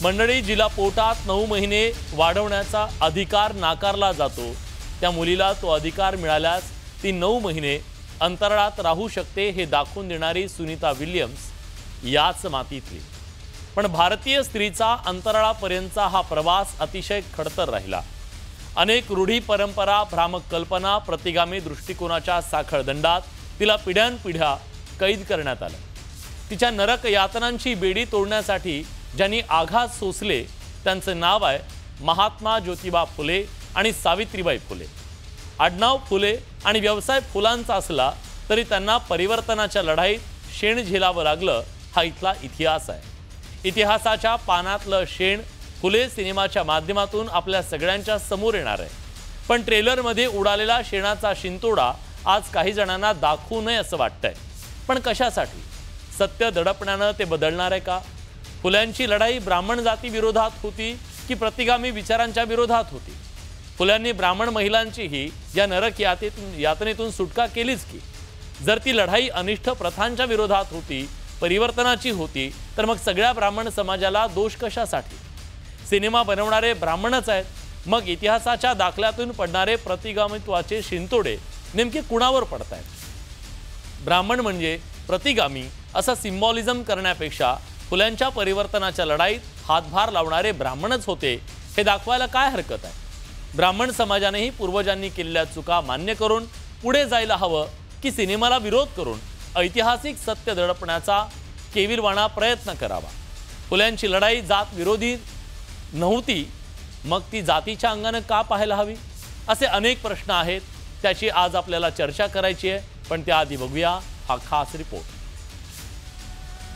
मंडळी, जिला पोटात 9 महिने वाढवण्याचा अधिकार नाकारला जातो, त्या मुलीला तो अधिकार मिळाल्यास ती 9 महिने अंतराळात राहू शकते हे दाखवून देणारी सुनीता विल्यम्स याच मातीतली। पण भारतीय स्त्रीचा अंतराळापर्यंतचा हा प्रवास अतिशय खडतर राहिला। अनेक रूढी परंपरा, भ्रामक कल्पना, प्रतिगामी दृष्टिकोनाच्या साखळदंडात तिला पिढ्यानपिढ्या कैद करण्यात आलं। तिच्या नरक यातनांची बेडी तोडण्यासाठी ज्यांनी आघात सोसले त्यांचं नाव आहे महात्मा ज्योतिबा फुले आणि सावित्रीबाई फुले। आडनाव फुले आणि व्यवसाय फुलांचा असला तरी त्यांना परिवर्तनाच्या लढाईत शेण झेलावं लागलं, हा इथला इतिहास आहे। इतिहासाच्या पानातलं शेण फुले सिनेमाच्या माध्यमातून आपल्या सगळ्यांच्या समोर येणार आहे। पण ट्रेलरमध्ये उडालेला शेणाचा शिंतोडा आज काही जणांना दाखवू नये असं वाटतंय। पण कशासाठी? सत्य दडपण्यानं ते बदलणार आहे का? फुल्यांची लढाई ब्राह्मण जाती विरोधात होती की प्रतिगामी विचारांच्या विरोधात होती? फुल्यांनी ब्राह्मण महिलांचीही या नरक यातनेतून सुटका केलीच की? जर ती लढाई अनिष्ट प्रथांच्या विरोधात होती, परिवर्तनाची होती, तर मग सगळ्या ब्राह्मण समाजाला दोष कशासाठी? सिनेमा बनवणारे ब्राह्मणच आहेत, मग इतिहासाच्या दाखल्यातून पडणारे प्रतिगामित्वाचे शिंतोडे नेमके कुणावर पडतायत? ब्राह्मण म्हणजे प्रतिगामी असा सिम्बॉलिझम करण्यापेक्षा फुल्यांच्या परिवर्तनाच्या लढाईत हातभार लावणारे ब्राह्मणच होते हे दाखवायला काय हरकत आहे? ब्राह्मण समाजानेही पूर्वजांनी केलेल्या चुका मान्य करून पुढे जायला हवं की सिनेमाला विरोध करून ऐतिहासिक सत्य दडपण्याचा केविलवाणा प्रयत्न करावा? फुल्यांची लढाई जात विरोधी नव्हती, मग ती जातीच्या अंगाने का पाहायला हवी? असे अनेक प्रश्न आहेत, त्याची आज आपल्याला चर्चा करायची आहे। पण त्याआधी बघूया हा खास रिपोर्ट।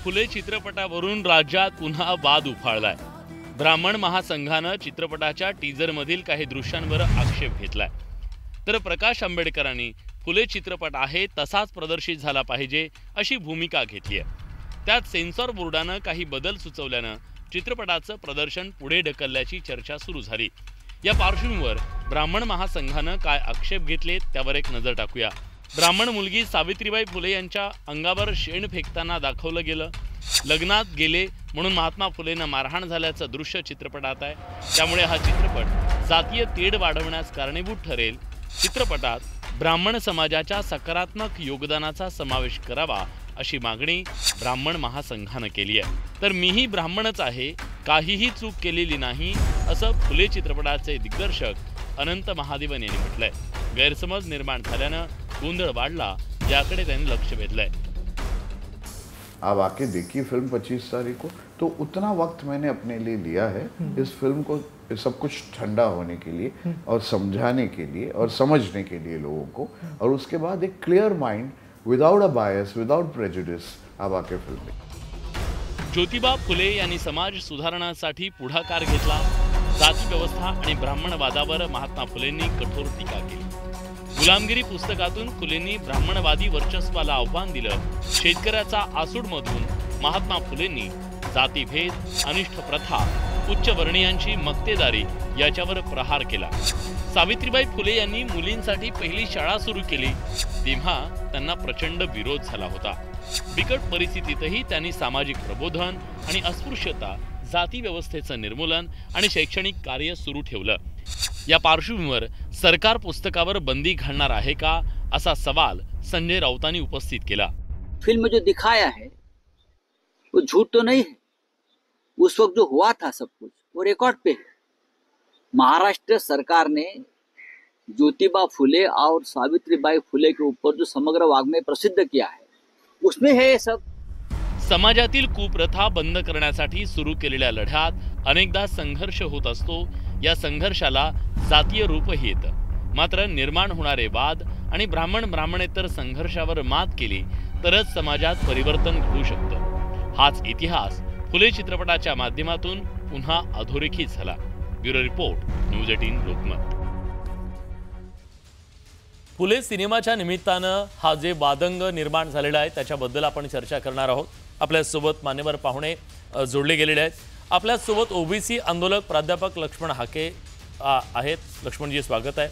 फुले चित्रपटावरून राज्यात पुन्हा वाद उफाळलाय। ब्राह्मण महासंघानं चित्रपटाच्या टीजरमधील काही दृश्यांवर आक्षेप घेतलाय, तर प्रकाश आंबेडकरांनी फुले चित्रपट आहे तसाच प्रदर्शित झाला पाहिजे अशी भूमिका घेतली आहे। त्यात सेन्सॉर बोर्डानं काही बदल सुचवल्यानं चित्रपटाचं प्रदर्शन पुढे ढकलल्याची चर्चा सुरू झाली। या पार्श्वभूमीवर ब्राह्मण महासंघानं काय आक्षेप घेतलेत त्यावर एक नजर टाकूया। ब्राह्मण मुलगी सावित्रीबाई फुले यांच्या अंगावर शेण फेकताना दाखवलं गेलं। लग्नात गेले म्हणून महात्मा फुलेंना मारहाण झाल्याचं दृश्य चित्रपटात आहे, त्यामुळे हा चित्रपट जातीय तेढ वाढवण्यास कारणीभूत ठरेल। चित्रपटात ब्राह्मण समाजाच्या सकारात्मक योगदानाचा समावेश करावा अशी मागणी ब्राह्मण महासंघानं केली आहे। तर मीही ब्राह्मणच आहे, काहीही चूक केलेली नाही असं फुले चित्रपटाचे दिग्दर्शक अनंत महादेवन यांनी म्हटलंय। गैरसमज निर्माण झाल्यानं गोंधळ वाढला, याकडे त्यांनी लक्ष वेधलंय। आप आके देखिए फिल्म 25 तारीख को, तो उतना वक्त मैंने अपने लिए लिया है इस फिल्म को सब कुछ ठंडा होने के लिए और समझाने के लिए और समझने के लिए लोगों को, और उसके बाद एक clear mind without a bias, without prejudice आप आके फिल्म देखिए। ज्योतिबा फुले यांनी समाज सुधारणासाठी पुढाकार घेतला। जाती व्यवस्था आणि ब्राह्मणवादावर महात्मा फुलेंनी कठोर टीका केली। गुलामगिरी पुस्तकातून फुलेंनी ब्राह्मणवादी वर्चस्वाला आव्हान दिलं। शेतकऱ्याचा आसूडमधून महात्मा फुलेंनी जातीभेद, अनिष्ट प्रथा, उच्च वर्णीयांची मक्तेदारी याच्यावर प्रहार केला। सावित्रीबाई फुले यांनी मुलींसाठी पहिली शाळा सुरू केली, तेव्हा त्यांना प्रचंड विरोध झाला होता। बिकट परिस्थितीतही त्यांनी सामाजिक प्रबोधन आणि अस्पृश्यता, जाती व्यवस्थेचं निर्मूलन आणि शैक्षणिक कार्य सुरू ठेवलं। या पार्श्वभूमीवर सरकार पुस्तकावर बंदी घालणार आहे का असा सवाल संजय राऊतांनी उपस्थित केला। फिल्म में जो दिखाया है वो झूठ तो नहीं है, उस वक्त जो हुआ था सब कुछ वो रिकॉर्ड पे है। महाराष्ट्र सरकार ने ज्योतिबा फुले और सावित्रीबाई फुले के ऊपर जो समग्र वाङ्मय प्रसिद्ध किया है उसमें है ये सब। समाजातील कुप्रथा बंद करण्यासाठी सुरू केलेल्या लढ्यात अनेकदा संघर्ष होत असतो। या संघर्षाला जातीय रूपही येतं। मात्र निर्माण होणारे वाद आणि ब्राह्मणेतर संघर्षावर मात केली तरच समाजात परिवर्तन घडू शकतं। हाच इतिहास फुले चित्रपटाच्या माध्यमातून पुन्हा अधोरेखित झाला। Bureau report, news 18 Lokmat. Phule सिनेमाच्या निमित्तानं हा जे वादंग निर्माण झालेला आहे त्याच्याबद्दल आपण चर्चा करणार आहोत। आपल्यासोबत मान्यवर पाहुणे जोडले गेलेले आहेत। आपल्यासोबत ओबीसी आंदोलक प्राध्यापक लक्ष्मण हाके आहेत। लक्ष्मणजी, स्वागत आहे।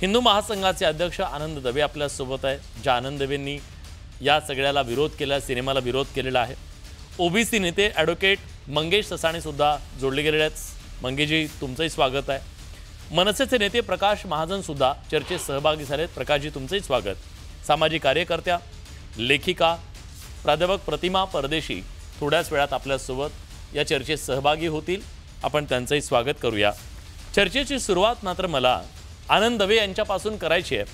हिंदू महासंघाचे अध्यक्ष आनंद दवे आपल्यासोबत आहे। ज्या आनंद दवेंनी या सगळ्याला विरोध केला, सिनेमाला विरोध केलेला आहे। ओबीसी नेते ॲडव्होकेट मंगेश ससाणे सुद्धा जोडले गेलेले आहेत। मंगेशजी, तुमचंही स्वागत आहे। मनसेचे नेते प्रकाश महाजन सुद्धा चर्चेत सहभागी झालेत। प्रकाशजी, तुमचंही स्वागत। सामाजिक कार्यकर्त्या, लेखिका प्राध्यापक प्रतिमा परदेशी थोड्याच वेळात आपल्यासोबत या चर्चेत सहभागी होतील। आपण त्यांचंही स्वागत करूया। चर्चेची सुरुवात मात्र मला आनंद दवे यांच्यापासून करायची आहे।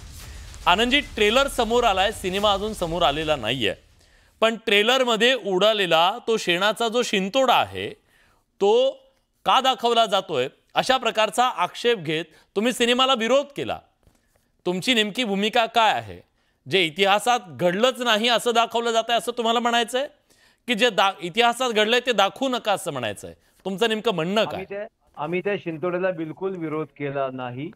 आनंदजी, ट्रेलर समोर आलाय, सिनेमा अजून समोर आलेला नाहीये, पण ट्रेलरमध्ये उडालेला तो शेणाचा जो शिंतोडा आहे तो का दाखवला जातोय अशा प्रकारचा आक्षेप घेत तुम्ही सिनेमाला विरोध केला। तुमची नेमकी भूमिका काय आहे? जे इतिहासात घडलंच नाही असं दाखवलं जातंय असं तुम्हाला म्हणायचंय, की जे इतिहासात घडलंय ते दाखवू नका असं म्हणायचंय? तुमचं नेमकं म्हणणं काय? आम्ही त्या शिंतोड्याला बिलकुल विरोध केला नाही।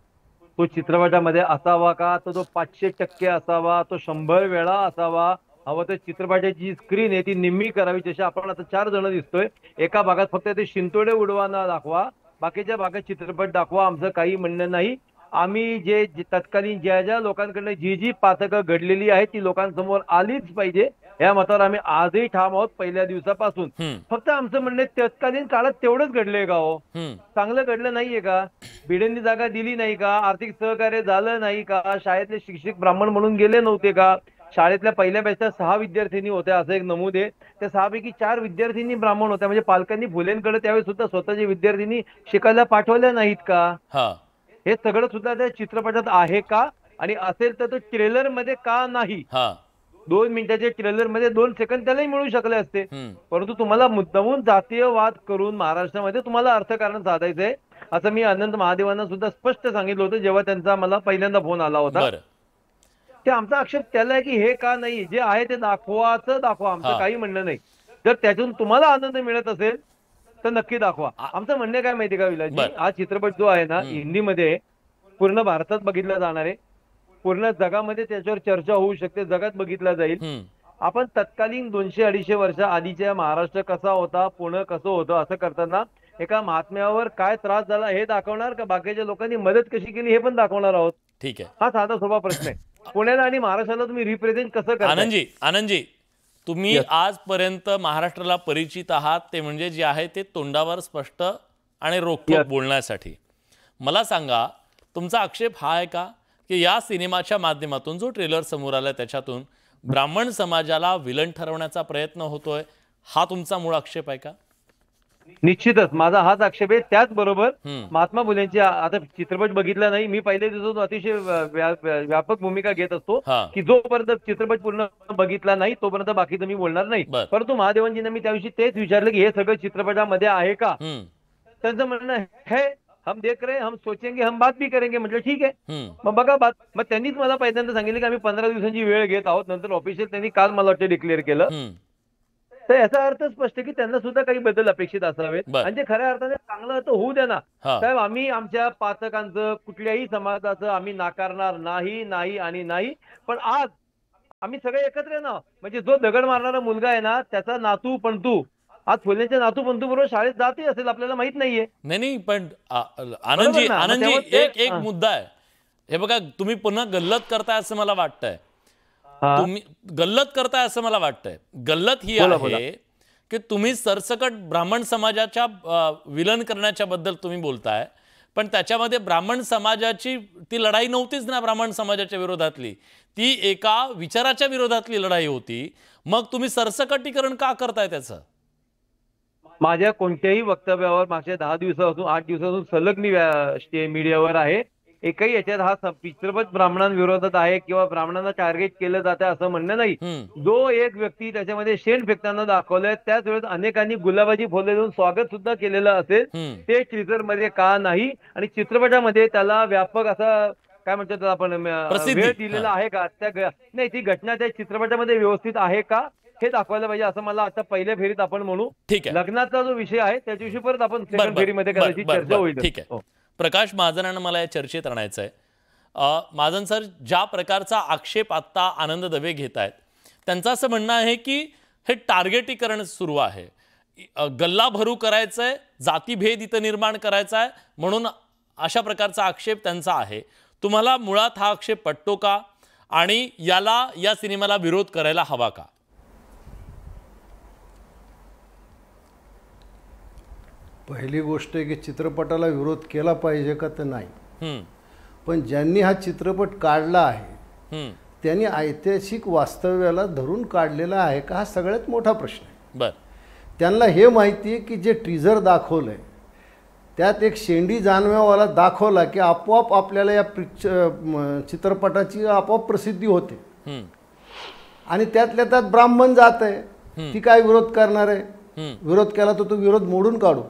तो चित्रपटामध्ये असावा का, तो 500% असावा, तो 100 वेळा असावा, हवं तर चित्रपटाची स्क्रीन आहे ती निम्मी करावी। जसे आपण आता 4 जण दिसतोय, एका भागात फक्त ते शिंतोडे उडवाना दाखवा, बाकीच्या भागात चित्रपट दाखवा, आमचं काही म्हणणं नाही। आम्ही जे तत्कालीन ज्या लोकांकडनं जी पातकं घडलेली आहेत ती लोकांसमोर आलीच पाहिजे या मतावर आम्ही आजही ठाम आहोत पहिल्या दिवसापासून। फक्त आमचं म्हणणं तत्कालीन काळात तेवढंच घडलंय का हो? चांगलं घडलं नाहीये का? भिडेंनी जागा दिली नाही का? आर्थिक सहकार्य झालं नाही का? शाळेतले शिक्षक ब्राह्मण म्हणून गेले नव्हते का? शाळेतल्या पहिल्या बॅचच्या 6 विद्यार्थिनी होत्या असं एक नमूद आहे। त्या 6 पैकी 4 विद्यार्थिनी ब्राह्मण होत्या, म्हणजे पालकांनी फुलेंकडे त्यावेळेस सुद्धा स्वतःचे विद्यार्थिनी शिकायला पाठवल्या नाहीत का? हे सगळं सुद्धा त्या चित्रपटात आहे का? आणि असेल तर तो ट्रेलर मध्ये का नाही? 2 मिनिटाच्या ट्रेलर मध्ये 2 सेकंद त्यालाही मिळू शकले असते, परंतु तुम्हाला मुद्दामून जातीयवाद करून महाराष्ट्रामध्ये तुम्हाला अर्थकारण साधायचंय असं मी अनंत महादेवांना सुद्धा स्पष्ट सांगितलं होतं जेव्हा त्यांचा मला पहिल्यांदा फोन आला होता। ते आमचा आक्षेप त्याला आहे की हे का नाही, जे आहे ते दाखवा, आमचं काही म्हणणं नाही। जर त्यातून तुम्हाला आनंद मिळत असेल तर नक्की दाखवा। आमचं म्हणणं काय माहिती का विलासजी, हा चित्रपट जो आहे ना हिंदीमध्ये पूर्ण भारतात बघितला जाणार आहे, पूर्ण जगामध्ये त्याच्यावर चर्चा होऊ शकते, जगात बघितला जाईल। आपण तत्कालीन 200-250 वर्ष आधीच्या महाराष्ट्र कसा होता, पुणे कसं होतं असं करताना एका महात्म्यावर काय त्रास झाला हे दाखवणार का बाकीच्या लोकांनी मदत कशी केली हे पण दाखवणार आहोत? ठीक आहे, हा साधा सोपा प्रश्न आहे। पुण्याला आणि महाराष्ट्राला तुम्ही रिप्रेझेंट कसं करता? आनंदजी, तुम्ही आजपर्यंत महाराष्ट्राला परिचित आहात ते म्हणजे जे आहे ते तोंडावर स्पष्ट आणि रोखठोक बोलण्यासाठी। मला सांगा, तुमचा आक्षेप हा आहे का की या सिनेमाच्या माध्यमातून जो ट्रेलर समोर आला त्याच्यातून ब्राह्मण समाजाला विलन ठरवण्याचा प्रयत्न होतोय, हा तुमचा मूळ आक्षेप आहे का? निश्चितच माझा हाच आक्षेप आहे। त्याचबरोबर महात्मा फुलेंची आता चित्रपट बघितला नाही मी, पहिल्या दिवसातून अतिशय व्यापक भूमिका घेत असतो की जोपर्यंत चित्रपट पूर्ण बघितला नाही तोपर्यंत बाकीचं मी बोलणार नाही। परंतु महादेवांजींना मी त्याविषयी तेच विचारलं की हे सगळं चित्रपटामध्ये आहे का? त्यांचं म्हणणं है हम देख रहे हैं, हम सोचेंगे, हम बात भी करेंगे। म्हटलं ठीक आहे, मग बघा बात। मग त्यांनीच मला पहिल्यांदा सांगितलं की आम्ही 15 दिवसांची वेळ घेत आहोत, नंतर ऑफिशियल त्यांनी काल मला वाटतं डिक्लेअर केलं। तर याचा अर्थ स्पष्ट की त्यांना सुद्धा काही बदल अपेक्षित असावेत आणि ते खऱ्या अर्थाने चांगलं तर होऊ द्या ना साहेब। आम्ही आमच्या पातकांचं कुठल्याही समाजाचं आम्ही नाकारणार नाही, नाही आणि नाही। पण आज आम्ही सगळे एकत्र आहे ना, म्हणजे जो दगड मारणारा मुलगा आहे ना त्याचा नातू पंतू आज फुलेंच्या नातू पंतू बरोबर शाळेत जाते असेल आपल्याला माहित नाहीये। नाही, पण आनंदजी एक मुद्दा आहे, हे बघा तुम्ही पुन्हा गल्लत करताय असं मला वाटतंय। तुम्ही गल्लत करताय असं मला वाटतंय। गल्लत ही आहे की तुम्ही सरसकट ब्राह्मण समाजाच्या विलन करण्याच्या बद्दल तुम्ही बोलताय, पण त्याच्यामध्ये ब्राह्मण समाजाची ती लढाई नव्हतीच ना। ब्राह्मण समाजाच्या विरोधातली ती एका विचाराच्या विरोधातली लढाई होती, मग तुम्ही सरसकटीकरण का करताय त्याचं? माझ्या कोणत्याही वक्तव्यावर मागच्या 10 दिवसापासून 8 दिवसापासून सलग मी मीडियावर आहे, एकही याच्यात हा चित्रपट ब्राह्मणांविरोधात आहे किंवा ब्राह्मणांना टार्गेट केलं जातं असं म्हणणं नाही। जो एक व्यक्ती त्याच्यामध्ये शेण फेकताना दाखवलंय त्याच वेळेस अनेकांनी गुलाबाची फुले देऊन स्वागत सुद्धा केलेलं असेल, ते ट्रेलर मध्ये का नाही? आणि चित्रपटामध्ये त्याला व्यापक असा काय म्हणतात आपण वेळ दिलेला आहे का? नाही, ती घटना त्या चित्रपटामध्ये व्यवस्थित आहे का हे दाखवायला पाहिजे असं मला आता पहिल्या फेरीत आपण म्हणू। लग्नाचा जो विषय आहे त्याच्याविषयी परत आपण सेकंड फेरीमध्ये करायची चर्चा होईल। ठीक आहे, प्रकाश महाजनांना मला या चर्चेत आणायचं आहे। महाजन सर, ज्या प्रकारचा आक्षेप आता आनंद दवे घेत आहेत त्यांचं असं म्हणणं आहे की हे टार्गेटीकरण सुरू आहे, गल्ला भरू करायचंय, जातीभेद इथं निर्माण करायचा आहे, म्हणून अशा प्रकारचा आक्षेप त्यांचा आहे। तुम्हाला मुळात हा आक्षेप पटतो का आणि याला या सिनेमाला विरोध करायला हवा का? पहिली गोष्ट आहे की चित्रपटाला विरोध केला पाहिजे का तर नाही, हम्म, पण ज्यांनी हा चित्रपट काढला आहे हम्म, त्यांनी ऐतिहासिक वास्तव्याला धरून काढलेला आहे का, हा सगळ्यात मोठा प्रश्न आहे. बर, त्यांना हे माहिती आहे की जे टीझर दाखवलं आहे त्यात एक शेंडी जानव्यावाला दाखवला की आपोआप आपल्याला या चित्रपटाची आपोआप प्रसिद्धी होते. हम्म, आणि त्यातल्या त्यात ब्राह्मण जात आहे, ती काय विरोध करणार आहे? विरोध केला तर तो विरोध मोडून काढू.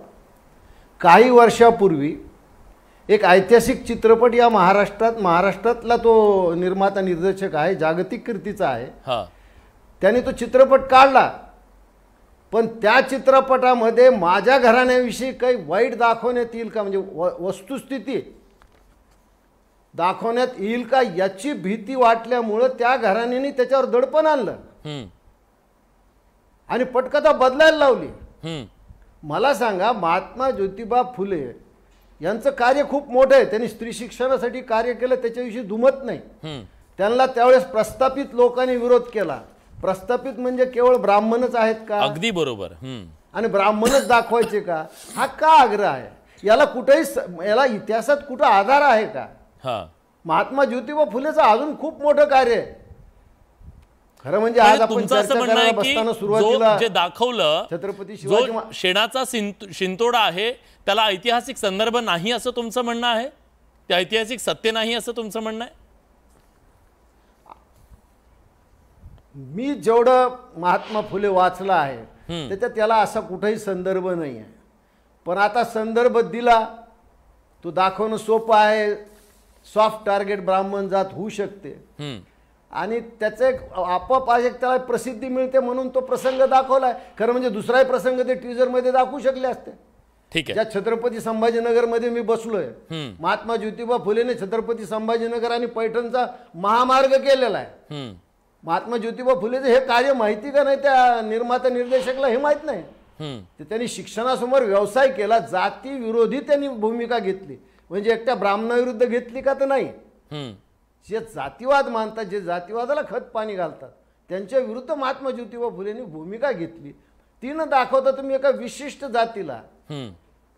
काही वर्षापूर्वी एक ऐतिहासिक चित्रपट या महाराष्ट्रातला तो निर्माता निर्देशक आहे, जागतिक कीर्तीचा आहे, हा, त्याने तो चित्रपट काढला. पण त्या चित्रपटामध्ये माझ्या घराण्याविषयी काही वाईट दाखवण्यात येईल का, म्हणजे वस्तुस्थिती दाखवण्यात येईल का याची भीती वाटल्यामुळं त्या घराण्याने त्याच्यावर दडपण आणलं हम्म, आणि पटकथा बदलायला लावली. हम्म, मला सांगा, महात्मा ज्योतिबा फुले यांचं कार्य खूप मोठं आहे. त्यांनी स्त्री शिक्षणासाठी कार्य केलं, त्याच्याविषयी दुमत नाही. हम्म, त्यांना त्यावेळेस प्रस्थापित लोकांनी विरोध केला. प्रस्थापित म्हणजे केवळ ब्राह्मणच आहेत का, अगदी बरोबर. हम्म, आणि ब्राह्मणच दाखवायचे का, हा का आग्रह आहे? याला कुठेही, याला इतिहासात कुठं आधार आहे का? हा, महात्मा ज्योतिबा फुलेचं अजून खूप मोठं कार्य आहे. खरं म्हणजे आज आपण तुमचं असं चर्चा म्हणणं आहे करायला की बसताना जो सुरुवातीला जे दाखवलं, छत्रपती शिवाजी जो शेणाचा शिंतोडा आहे त्याला ऐतिहासिक संदर्भ नाही असं तुमचं म्हणणं आहे, ते ऐतिहासिक सत्य नाही असं तुमचं म्हणणं आहे? मी जेवढं महात्मा फुले वाचला आहे त्याच्यात त्याला असा कुठेही संदर्भ नाही आहे. पण आता संदर्भ दिला, तो दाखवणं सोपं आहे. सॉफ्ट टार्गेट ब्राह्मण जात होऊ शकते हम्म, आणि त्याचं एक आपोआप एक त्याला प्रसिद्धी मिळते म्हणून तो प्रसंग दाखवलाय. खरं म्हणजे दुसराही प्रसंग ते टीजरमध्ये दाखवू शकले असते. ठीक आहे. ज्या छत्रपती संभाजीनगरमध्ये मी बसलोय, हम्म, महात्मा ज्योतिबा फुलेने छत्रपती संभाजीनगर आणि पैठणचा महामार्ग केलेला आहे. हम्म, महात्मा ज्योतिबा फुलेचं हे कार्य माहिती का नाही त्या निर्माता निर्देशकला, हे माहीत नाही. हम्म, ते त्यांनी शिक्षणासमोर व्यवसाय केला, जाती विरोधी त्यांनी भूमिका घेतली. म्हणजे एकट्या ब्राह्मणाविरुद्ध घेतली का तर नाही. हम्म, जे जातीवाद मानतात, जे जातीवादाला खत पाणी घालतात, त्यांच्या विरुद्ध महात्मा ज्योतिबा फुलेंनी भूमिका घेतली. ती न दाखवता तुम्ही एका विशिष्ट जातीला हम्म,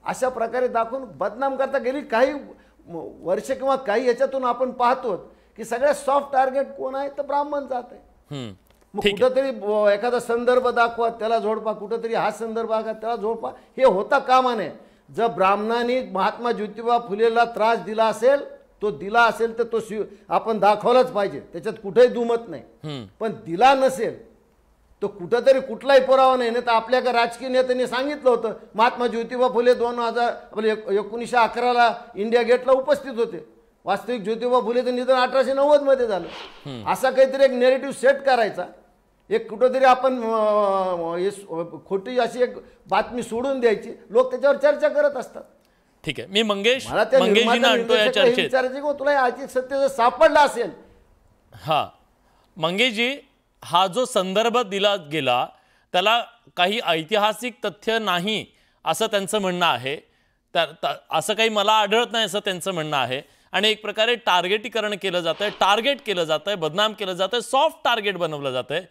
अशा प्रकारे दाखवून बदनाम करता. गेली काही वर्ष किंवा काही याच्यातून आपण पाहतो की सगळ्यात सॉफ्ट टार्गेट कोण आहे, तर ब्राह्मण जात आहे. हम्म, मग ठीक आहे. कुठंतरी एखादा संदर्भ दाखवा, त्याला जोडपा, कुठंतरी हा संदर्भ दाखवा, त्याला जोडपा, हे होता कामा नये. जर ब्राह्मणांनी महात्मा ज्योतिबा फुलेला त्रास दिला असेल, तो दिला असेल तर तो आपण दाखवलाच पाहिजे, त्याच्यात कुठेही दुमत नाही. हम्म, पण दिला नसेल तो कुठंतरी कुठलाही पुरावा नाही. तर आपल्या राजकीय नेत्यांनी सांगितलं होतं महात्मा ज्योतिबा फुले 1911 इंडिया गेटला उपस्थित होते. वास्तविक ज्योतिबा फुलेचं निधन 1890 मध्ये झालं. असा काहीतरी एक नेरेटिव्ह सेट करायचा, एक कुठंतरी आपण खोटी अशी एक बातमी सोडून द्यायची, लोक त्याच्यावर चर्चा करत असतात. ठीक आहे. मी मंगेशजींना निर्माता आणतो या निर्देशकाला हे चर्चेत. विचारायचं की तुला आर्थिक सत्य जर सापडला असेल. हा, मंगेशजी, हा जो संदर्भ दिला गेला त्याला काही ऐतिहासिक तथ्य नाही असं त्यांचं म्हणणं आहे. असं काही मला आढळत नाही असं त्यांचं म्हणणं आहे. आणि एक प्रकारे टार्गेटीकरण केलं जातंय, टार्गेट केलं जातंय, बदनाम केलं जातंय, सॉफ्ट टार्गेट बनवलं जातंय.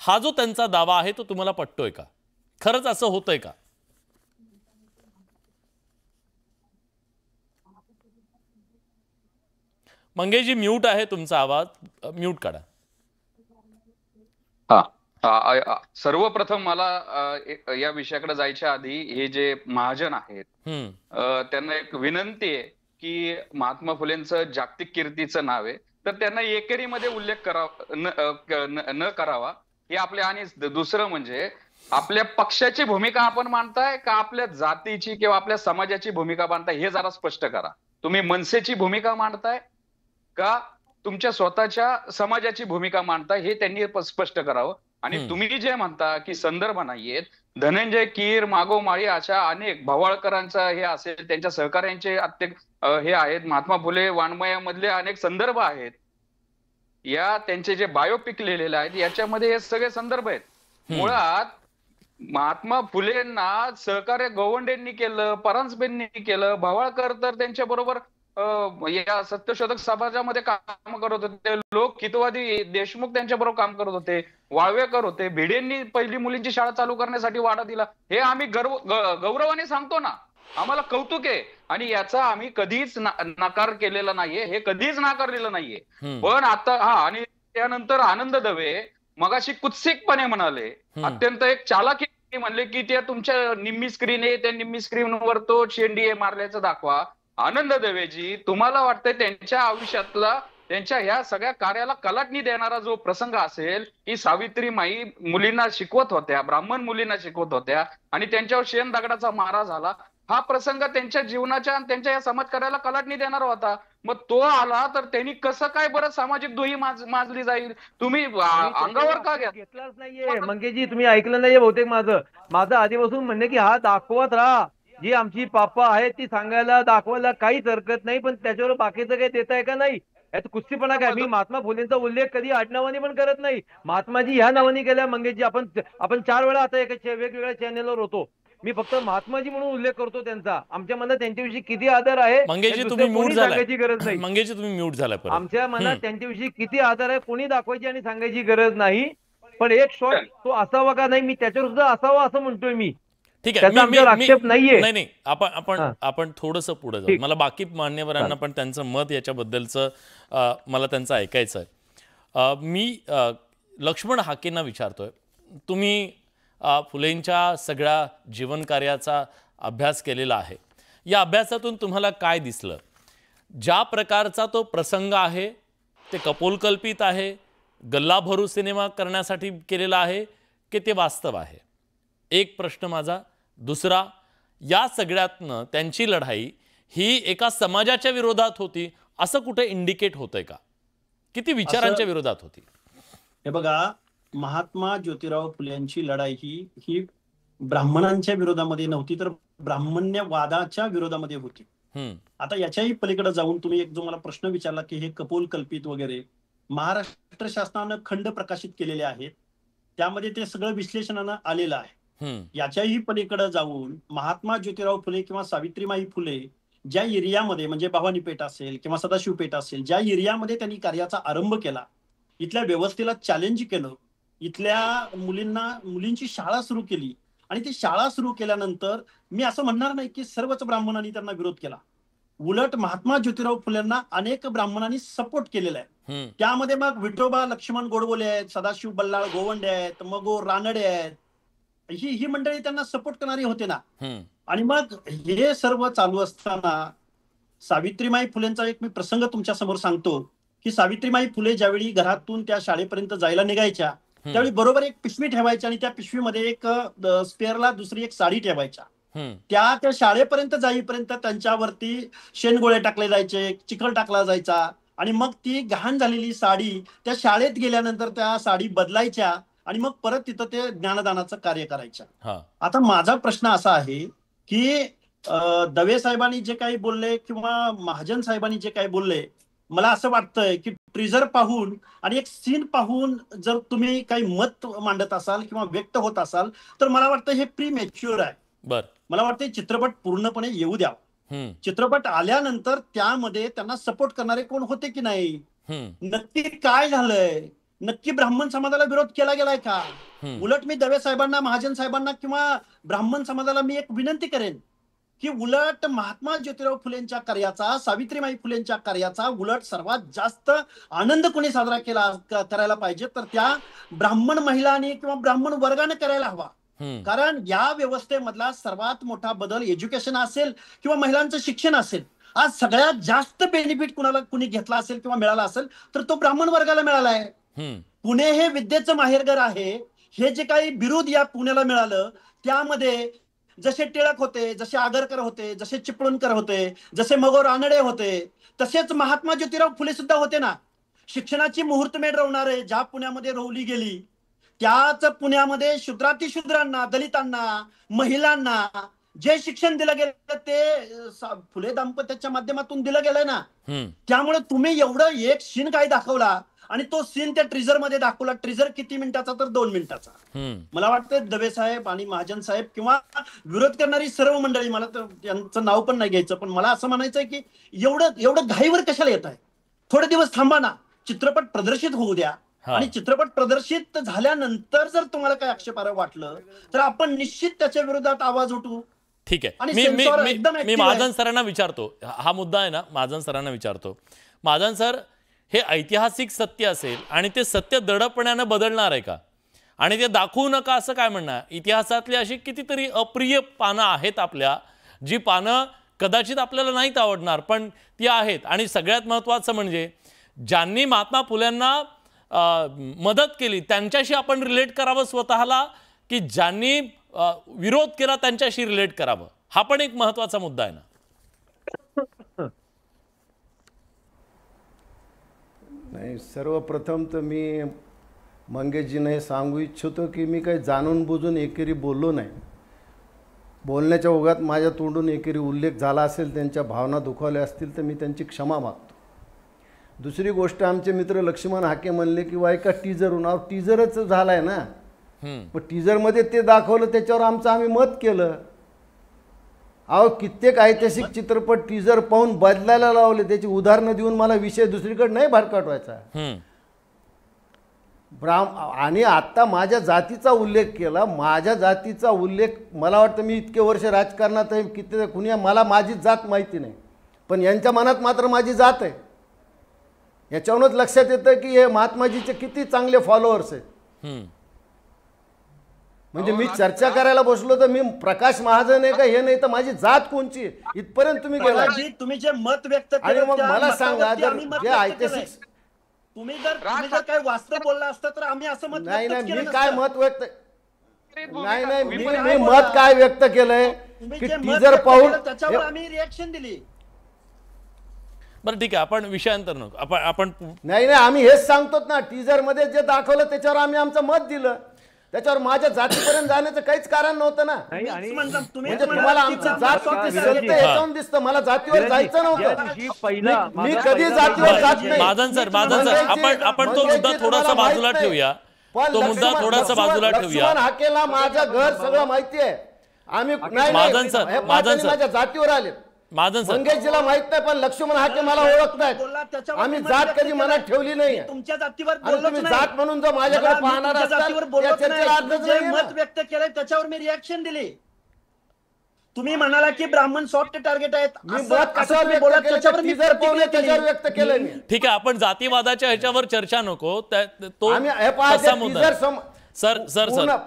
हा जो त्यांचा दावा आहे तो तुम्हाला पटतोय का? खरंच असं होतंय का? मंगेशजी, म्यूट आहे तुमचा आवाज, म्यूट काढा. सर्वप्रथम मला या विषयाकडे जायच्या आधी हे जे महाजन आहेत त्यांना एक विनंती आहे की महात्मा फुलेंचं जागतिक कीर्तीचं नाव आहे, तर त्यांना एकेरीमध्ये उल्लेख करावा न करावा हे आपल्या. आणि दुसरं म्हणजे आपल्या पक्षाची भूमिका आपण मांडताय का आपल्या जातीची किंवा आपल्या समाजाची भूमिका मांडताय हे जरा स्पष्ट करा. तुम्ही मनसेची भूमिका मांडताय का तुमच्या स्वतःच्या समाजाची भूमिका मांडताय हे त्यांनी स्पष्ट करावं. आणि तुम्ही जे म्हणता की संदर्भ नाहीयेत, धनंजय कीर, मागो माळी अशा अनेक भवाळकरांचा हे असेल, त्यांच्या सहकार्यांचे हे आहेत, महात्मा फुले वाङ्मयामधले अनेक संदर्भ आहेत, या त्यांचे जे बायोपिक लिहिलेले आहेत याच्यामध्ये हे सगळे संदर्भ आहेत. मुळात महात्मा फुलेंना सहकार्य गवंडेंनी केलं, परांजपेंनी केलं, भवाळकर तर त्यांच्या बरोबर या सत्यशोधक समाजामध्ये काम करत होते लोक, हितवादी देशमुख त्यांच्याबरोबर काम करत होते, वाळवेकर होते, भिडेंनी पहिली मुलींची शाळा चालू करण्यासाठी वाडा दिला. हे आम्ही गौरवाने सांगतो ना, आम्हाला कौतुक आहे आणि याचा आम्ही कधीच नकार केलेला नाहीये, हे कधीच नाकारलेलं नाहीये. पण आता आणि त्यानंतर आनंद दवे मगाशी कुत्सिकपणे म्हणाले, अत्यंत एक चालाकी म्हणले की त्या तुमच्या निम्मी स्क्रीन आहे, त्या निम्मी स्क्रीनवर तो शेंडी मारल्याचं दाखवा. आनंद दवेजी, तुम्हाला वाटतंय त्यांच्या आयुष्यातला, त्यांच्या ह्या सगळ्या कार्याला कलाटणी देणारा जो प्रसंग असेल की सावित्रीमाई मुलींना शिकवत होत्या, ब्राह्मण मुलींना शिकवत होत्या आणि त्यांच्यावर शेण दगडाचा मारा झाला, हा प्रसंग त्यांच्या जीवनाच्या आणि त्यांच्या या समाजकार्याला कलाटणी देणारा होता. मग तो आला तर त्यांनी कसं काय बरं सामाजिक दुही माजली जाईल? तुम्ही अंगावर का घेतलाच नाहीये मंगेशजी, तुम्ही ऐकलं नाहीये बहुतेक माझं आधीपासून म्हणणे की हा दाखवत राहा, जी आमची पापा आहेत ती सांगायला दाखवायला काहीच हरकत नाही, पण त्याच्यावर बाकीचं काही देत आहे का नाही यात कुस्तीपणा काय. मी महात्मा फुलेंचा उल्लेख कधी आडनावाने पण करत नाही, महात्माजी ह्या नावाने केल्या. मंगेशजी, आपण 4 वेळा आता एका वेगवेगळ्या चॅनेलवर होतो, मी फक्त महात्माजी म्हणून उल्लेख करतो त्यांचा. आमच्या मनात त्यांच्याविषयी किती आदर आहे मंगेशजी तुम्ही म्यूट सांगायची गरज नाही. मंगेशजी तुम्ही म्यूट झालाय. आमच्या मनात त्यांच्याविषयी किती आदर आहे कोणी दाखवायची आणि सांगायची गरज नाही. पण एक शॉट तो असावा का नाही, मी त्याच्यावर सुद्धा असावा असं म्हणतोय मी. ठीक आहे, आक्षेप नाहीये. नाही, आपण थोडंसं पुढे जाऊ. मला बाकी मान्यवरांना पण त्यांचं मत याच्याबद्दलचं मला त्यांचं ऐकायचं आहे. मी लक्ष्मण हाकेंना विचारतोय, तुम्ही फुलेंच्या सगळ्या जीवनकार्याचा अभ्यास केलेला आहे, या अभ्यासातून तुम्हाला काय दिसलं? ज्या प्रकारचा तो प्रसंग आहे ते कपोलकल्पित आहे, गल्लाभरू सिनेमा करण्यासाठी केलेला आहे की ते वास्तव आहे? एक प्रश्न माझा. दुसरा, या सगळ्यातनं त्यांची लढाई ही एका समाजाच्या विरोधात होती असं कुठे इंडिकेट होतंय का? किती विचारांच्या विरोधात होती? हे बघा, महात्मा ज्योतिराव फुले यांची लढाई ही ब्राह्मणांच्या विरोधामध्ये नव्हती, तर ब्राह्मण्यवादाच्या विरोधामध्ये होती. आता याच्याही पलीकडे जाऊन तुम्ही एक जो मला प्रश्न विचारला की हे कपोल कल्पित वगैरे, महाराष्ट्र शासनानं खंड प्रकाशित केलेले आहेत, त्यामध्ये ते सगळं विश्लेषणानं आलेलं आहे. याच्याही पलीकडे जाऊन महात्मा ज्योतिराव फुले किंवा सावित्रीमाई फुले ज्या एरियामध्ये, म्हणजे भवानी पेठ असेल किंवा सदाशिव पेठ असेल, ज्या एरियामध्ये त्यांनी कार्याचा आरंभ केला, इथल्या व्यवस्थेला चॅलेंज केलं, इथल्या मुलींची शाळा सुरू केली आणि ती शाळा सुरू केल्यानंतर मी असं म्हणणार नाही की सर्वच ब्राह्मणांनी त्यांना विरोध केला. उलट महात्मा ज्योतिराव फुलेंना अनेक ब्राह्मणांनी सपोर्ट केलेला आहे. त्यामध्ये मग विठोबा लक्ष्मण गोडबोले आहेत, सदाशिव बल्लाळ गोवंडे आहेत, मगो रानडे आहेत, ही मंडळी त्यांना सपोर्ट करणारी होते ना. आणि मग हे सर्व चालू असताना सावित्रीमाई फुलेंचा एक मी प्रसंग तुमच्या समोर सांगतो की सावित्रीमाई फुले ज्यावेळी घरातून त्या शाळेपर्यंत जायला निघायच्या त्यावेळी बरोबर एक पिशवी ठेवायच्या आणि त्या पिशवीमध्ये एक स्पेअरला दुसरी एक साडी ठेवायच्या. त्या शाळेपर्यंत जाईपर्यंत त्यांच्यावरती शेणगोळे टाकले जायचे, चिखल टाकला जायचा आणि मग ती घाण झालेली साडी त्या शाळेत गेल्यानंतर त्या साडी बदलायच्या आणि मग परत तिथं ते ज्ञानदानाचं कार्य करायचं. आता माझा प्रश्न असा आहे की दवे साहेबांनी जे काही बोलले किंवा महाजन साहेबांनी जे काही बोलले, मला असं वाटतंय की ट्रिझर पाहून आणि एक सीन पाहून जर तुम्ही काही मत मांडत असाल किंवा व्यक्त होत असाल तर मला वाटतं हे प्री मॅच्युअर आहे. मला वाटतं चित्रपट पूर्णपणे येऊ द्यावा. चित्रपट आल्यानंतर त्यामध्ये त्यांना सपोर्ट करणारे कोण होते की नाही, नक्की काय झालंय, नक्की ब्राह्मण समाजाला विरोध केला गेलाय का? उलट मी दवे साहेबांना, महाजन साहेबांना किंवा ब्राह्मण समाजाला मी एक विनंती करेन की उलट महात्मा ज्योतिराव फुलेंच्या कार्याचा, सावित्रीमाई फुलेंच्या कार्याचा उलट सर्वात जास्त आनंद कोणी साजरा करायला पाहिजे तर त्या ब्राह्मण महिलांनी किंवा ब्राह्मण वर्गाने करायला हवा. कारण या व्यवस्थेमधला सर्वात मोठा बदल एज्युकेशन असेल किंवा महिलांचं शिक्षण असेल, आज सगळ्यात जास्त बेनिफिट कुणी घेतला असेल किंवा मिळाला असेल तर तो ब्राह्मण वर्गाला मिळाला आहे. पुणे हे विद्येचं माहेरघर आहे. हे जे काही बिरुद या पुण्याला मिळालं त्यामध्ये जसे टिळक होते, जसे आगरकर होते, जसे चिपळूणकर होते, जसे मगो रानडे होते, तसेच महात्मा ज्योतिराव फुले सुद्धा होते ना. शिक्षणाची मुहूर्तमेढ रोवणारे ज्या पुण्यामध्ये रोवली गेली त्याच पुण्यामध्ये शूद्रातिशूद्रांना, दलितांना, महिलांना जे शिक्षण दिलं गेलं ते फुले दाम्पत्याच्या माध्यमातून दिलं गेलंय ना. त्यामुळे तुम्ही एवढं एक शीन काय दाखवला आणि तो सीन त्या ट्रिझर मध्ये दाखवला. ट्रिझर किती मिनिटाचा, तर 2 मिनिटाचा. मला वाटतं दवे साहेब आणि महाजन साहेब किंवा विरोध करणारी सर्व मंडळी, मला तर यांचं नाव पण नाही घ्यायचं, पण मला असं म्हणायचंय की एवढं घाईवर कशाला येत आहे? थोडे दिवस थांबा ना, चित्रपट प्रदर्शित होऊ द्या. आणि चित्रपट प्रदर्शित झाल्यानंतर जर तुम्हाला काही आक्षेपार्ह वाटलं तर आपण निश्चित त्याच्या विरोधात आवाज उठवू. ठीक आहे. आणि मी सेन्सॉर मी एकदम मी active महाजन आहे. सरांना विचारतो, हा मुद्दा आहे ना, महाजन सरांना विचारतो. महाजन सर, हे ऐतिहासिक सत्य असेल आणि ते सत्य दडपण्यानं बदलणार आहे का? आणि ते दाखवू नका असं काय म्हणणार? इतिहासातली अशी कितीतरी अप्रिय पानं आहेत आपल्या, जी पानं कदाचित आपल्याला नाहीत आवडणार, पण ती आहेत. आणि सगळ्यात महत्त्वाचं म्हणजे ज्यांनी महात्मा फुल्यांना मदत केली त्यांच्याशी आपण रिलेट करावं स्वतःला, की ज्यांनी विरोध केला त्यांच्याशी रिलेट करावं? हा पण एक महत्त्वाचा मुद्दा आहे ना. नाही, सर्वप्रथम तर मी मंगेशजींना हे सांगू इच्छितो की मी काही जाणून बुजून एकेरी बोललो नाही. बोलण्याच्या ओघात माझ्या तोंडून एकेरी उल्लेख झाला असेल, त्यांच्या भावना दुखावल्या असतील तर मी त्यांची क्षमा मागतो. दुसरी गोष्ट, आमचे मित्र लक्ष्मण हाके म्हणले की वा एका टीजरहून, टीजरच झाला आहे ना, पण टीजरमध्ये ते दाखवलं, त्याच्यावर आम्ही मत केलं. कित्येक ऐतिहासिक चित्रपट टीजर पाहून बदलायला लावले, त्याची उदाहरणं देऊन मला विषय दुसरीकडे नाही भरकटवायचा. आणि आता माझ्या जातीचा उल्लेख केला. माझ्या जातीचा उल्लेख, मला वाटतं मी इतके वर्ष राजकारणात आहे, किती कुणी मला माझी जात माहिती नाही, पण यांच्या मनात मात्र माझी जात आहे. याच्यावरूनच लक्षात येतं की हे महात्माजीचे किती चांगले फॉलोअर्स आहेत. म्हणजे मी चर्चा करायला बसलो तर मी प्रकाश महाजन आहे का हे नाही, तर माझी जात कोणची इथपर्यंत तुम्ही गेला. तुम्ही जे मत व्यक्त आणि केलं, मग त्या मला सांगा, मतावरती जर आम्ही मत जे व्यक्त ऐतिहासिक केलंय. तुम्ही जर काही वास्तव बोलला असतं तर आम्ही असं मत नाही व्यक्तच नाही, केलं मी काय नसतं. मत व्यक्त नाही नाही तुम्ही मी काय मी बोला? मत काय व्यक्त केलंय तुम्ही की जे मत टीजर व्यक्त पाहून केलं, त्याच्यावर आम्ही रिएक्शन दिली. बरं ठीक आहे, आपण विषयांतर नको, आपण नाही नाही, आम्ही हेच सांगतोत ना, टीजर मध्ये जे दाखवलं त्याच्यावर आम्ही आमचं मत दिलं. त्याच्यावर माझ्या जातीपर्यंत जाण्याचं काहीच कारण नव्हतं ना. म्हणजे तुम्हाला आमचं जात याच्यावरून दिसतं, मला जातीवर जायचं नव्हतं. मी कधी जातीवर जात नाही. महाजन सर, आपण तो मुद्दा थोडासा बाजूला ठेवूया. तो मुद्दा थोडासा बाजूला ठेवूया. लक्ष्मण हाकेला माझं घर सगळं माहिती आहे. आम्ही महाजन सर, माझ्या जातीवर आले. महाजन सर, मंगेशजीला माहित नाही, पण लक्ष्मण हाके मला ओळखतायत. आम्ही जात कधी मनात ठेवली नाही. तुमच्या जातीवर तुम्ही जात म्हणून जो माझ्याकडे पाहणार असाल, त्या चर्चेला अर्थच जे नाही. मत व्यक्त केलंय त्याच्यावर मी रिएक्शन दिली. तुम्ही म्हणाला की ब्राह्मण सॉफ्ट टार्गेट आहेत, मी मत कशावर व्यक्त केलं? टीजर पाहून त्याच्यावर व्यक्त केलंय मी. ठीक आहे, आपण जातीवादाच्या ह्याच्यावर चर्चा नको. तो आम्ही मुद्दा सर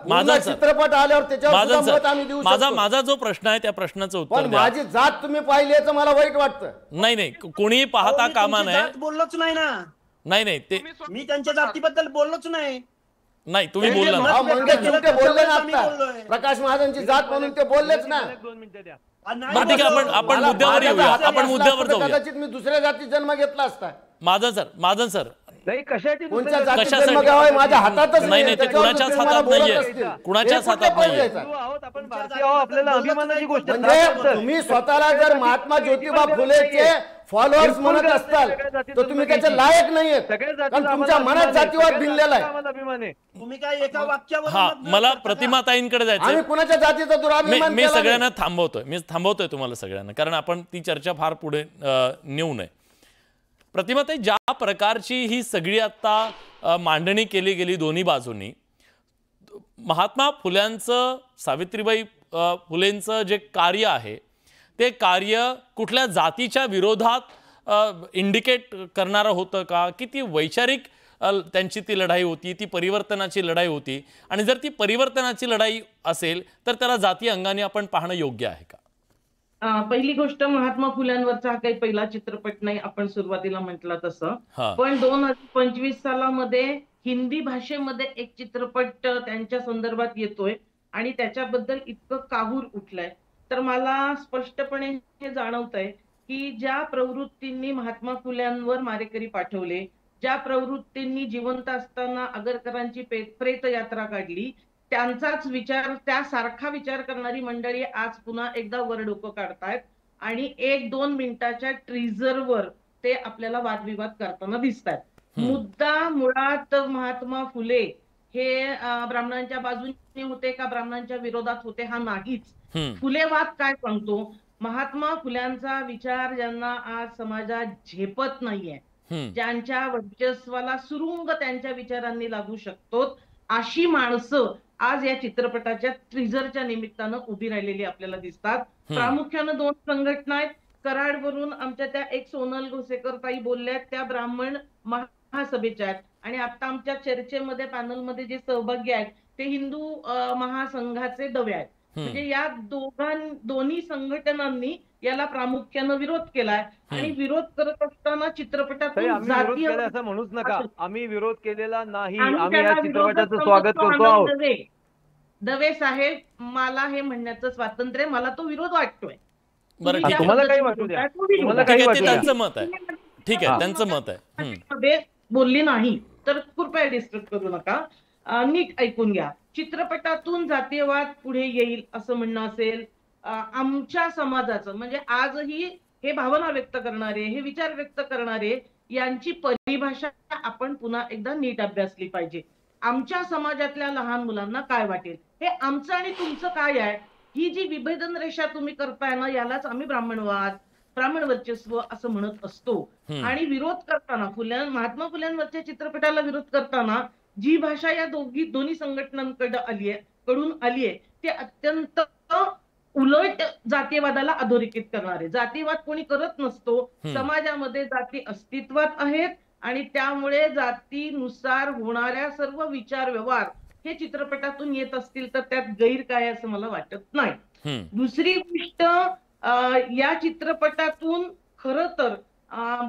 माझा चित्रपट आल्यावर त्याच्यावर माझा जो प्रश्न आहे त्या प्रश्नाचं उत्तर पण द्या. माझी जात तुम्ही पाहिली याचं मला वाईट वाटतं. नाही कोणीही पाहता कामा नये. बोललोच नाही ना. नाही ते मी त्यांच्या जातीबद्दल बोललोच नाही. नाही तुम्ही बोलला ना. मंगेश बोलले ना आता, प्रकाश महाजनची जात म्हणून ते बोललेच ना. बरं ठीक आहे, आपण मुद्द्यावर येऊया. आपण मुद्द्यावर जाऊया. कदाचित मी दुसऱ्या जातीत जन्म घेतला असता. महाजन सर नाही, कोणत्या जातीत जन्म घ्यावा माझ्या हातातच नाही, ते कुणाच्याच हातात नाहीये. कुणाच्याच हातात नाहीये. आपल्याला अभिमानाची गोष्ट. म्हणजे तुम्ही स्वतःला जर महात्मा ज्योतिबा फुलेचे फॉलोअर्स म्हणत असताल तर तुम्ही त्याचे लायक नाहीये, कारण तुमच्या मनात जातीवाद भिनलेला आहे. तुम्ही काय एका वाक्यावर हा, मला प्रतिमाताईंकडे जायचं. आम्ही कुणाच्या जातीचा दुराभिमान मी सगळ्यांना थांबवतोय तुम्हाला सगळ्यांना, कारण आपण ती चर्चा फार पुढे नेऊ नये. प्रतिमाताई, ज्या प्रकारची ही सगळी आता मांडणी केली गेली दोन्ही बाजूंनी, महात्मा फुल्यांचं, सावित्रीबाई फुलेंचं जे कार्य आहे ते कार्य कुठल्या जातीच्या विरोधात इंडिकेट करणारं होतं का, की ती वैचारिक त्यांची ती लढाई होती, ती परिवर्तनाची लढाई होती? आणि जर ती परिवर्तनाची लढाई असेल तर त्याला जाती अंगाने आपण पाहणं योग्य आहे का? पहिली गोष्ट, महात्मा फुल्यांवरचा हा काही पहिला चित्रपट नाही, आपण सुरुवातीला म्हटलं तसं. पण 2025 सालामध्ये हिंदी भाषेमध्ये एक चित्रपट त्यांच्या संदर्भात येतोय आणि त्याच्याबद्दल इतकं काहूर उठलंय. तर मला स्पष्टपणे हे जाणवत आहे की ज्या प्रवृत्तींनी महात्मा फुल्यांवर मारेकरी पाठवले, ज्या प्रवृत्तींनी जिवंत असताना आगरकरांची प्रेत यात्रा काढली, त्यांचाच विचार, त्यासारखा विचार करणारी मंडळी आज पुन्हा एकदा वर डोकं काढतायत आणि 1-2 मिनिटाच्या ट्रीजरवर ते आपल्याला वादविवाद करताना दिसतात. मुद्दा मुळात महात्मा फुले हे ब्राह्मणांच्या बाजूने होते का ब्राह्मणांच्या विरोधात होते हा नाहीच. फुलेवाद काय सांगतो, महात्मा फुल्यांचा विचार ज्यांना आज समाजात झेपत नाहीये, ज्यांच्या वर्चस्वाला सुरुंग त्यांच्या विचारांनी लागू शकतो, अशी माणसं आज या चित्रपटाच्या ट्रिझरच्या निमित्तानं उभी राहिलेली आपल्याला दिसतात. प्रामुख्यानं 2 संघटना आहेत. कराडवरून आमच्या त्या एक सोनल घोसेकर ताई बोलल्यात, त्या ब्राह्मण महासभेच्या आहेत, आणि आता आमच्या चर्चेमध्ये पॅनलमध्ये जे सहभागी आहेत ते हिंदू महासंघाचे दवे आहेत. म्हणजे या दोन्ही संघटनांनी याला प्रामुख्यानं विरोध केलाय, आणि विरोध करत असताना चित्रपटातून जातीय असं म्हणूच नका, आम्ही विरोध केलेला नाही, आम्ही या चित्रपटाचं स्वागत करतो आहोत. दवे साहेब, मला हे म्हणण्याचं स्वातंत्र्य, मला तो विरोध वाटतोय. तुम्हाला काही वाटू द्या, त्यांचं मत आहे, ठीक आहे, त्यांचं मत आहे. बोलली नाही तर कृपया डिस्टर्ब करू नका, नीट ऐकून घ्या. चित्रपटातून जातीयवाद पुढे येईल असं म्हणणं असेल, आमच्या समाजाचं म्हणजे आजही हे भावना व्यक्त करणारे, हे विचार व्यक्त करणारे यांची परिभाषा आपण पुन्हा एकदा नीट अभ्यासली पाहिजे. आमच्या समाजातल्या लहान मुलांना काय वाटेल, हे आमचं आणि तुमचं काय आहे, ही जी विभेदन रेषा तुम्ही करताय ना, यालाच आम्ही ब्राह्मणवाद, ब्राह्मण वर्चस्व असं म्हणत असतो. आणि विरोध करताना महात्मा फुल्यांवरच्या चित्रपटाला विरोध करताना जी भाषा या दोन्ही संघटनांकडून आलीये ते अत्यंत उलट जातीयवादाला अधोरेखित करणारे. जातीयवाद कोणी करत नसतो, समाजामध्ये जाती अस्तित्वात आहेत, आणि त्यामुळे जातीनुसार होणाऱ्या सर्व विचार व्यवहार हे चित्रपटातून येत असतील तर त्यात गैर काय असं मला वाटत नाही. दुसरी गोष्ट, या चित्रपटातून खरं तर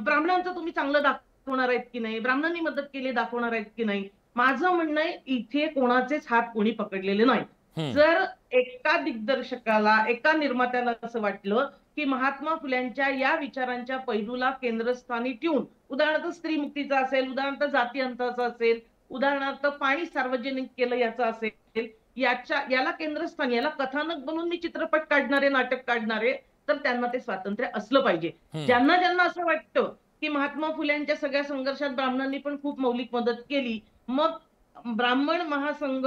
ब्राह्मणांचं तुम्ही चांगलं दाखवणार आहेत की नाही, ब्राह्मणांनी मदत केली दाखवणार आहेत की नाही, माझं म्हणणं आहे इथे कोणाचेच हात कोणी पकडलेले नाही. जर एका दिग्दर्शकाला, एका निर्मात्याला असं वाटलं की महात्मा फुल्यांच्या या विचारांच्या पैलूला केंद्रस्थानी ठेवून, उदाहरणार्थ स्त्रीमुक्तीचा असेल, उदाहरणार्थ जाती अंताचा असेल, उदाहरणार्थ पाणी सार्वजनिक केलं याचा असेल, याला केंद्रस्थानी, याला कथानक बनवून मी चित्रपट काढणारे, नाटक काढणारे, तर त्यांना ते स्वातंत्र्य असलं पाहिजे. ज्यांना असं वाटतं की महात्मा फुल्यांच्या सगळ्या संघर्षात ब्राह्मणांनी पण खूप मौलिक मदत केली, मग ब्राह्मण महासंघ,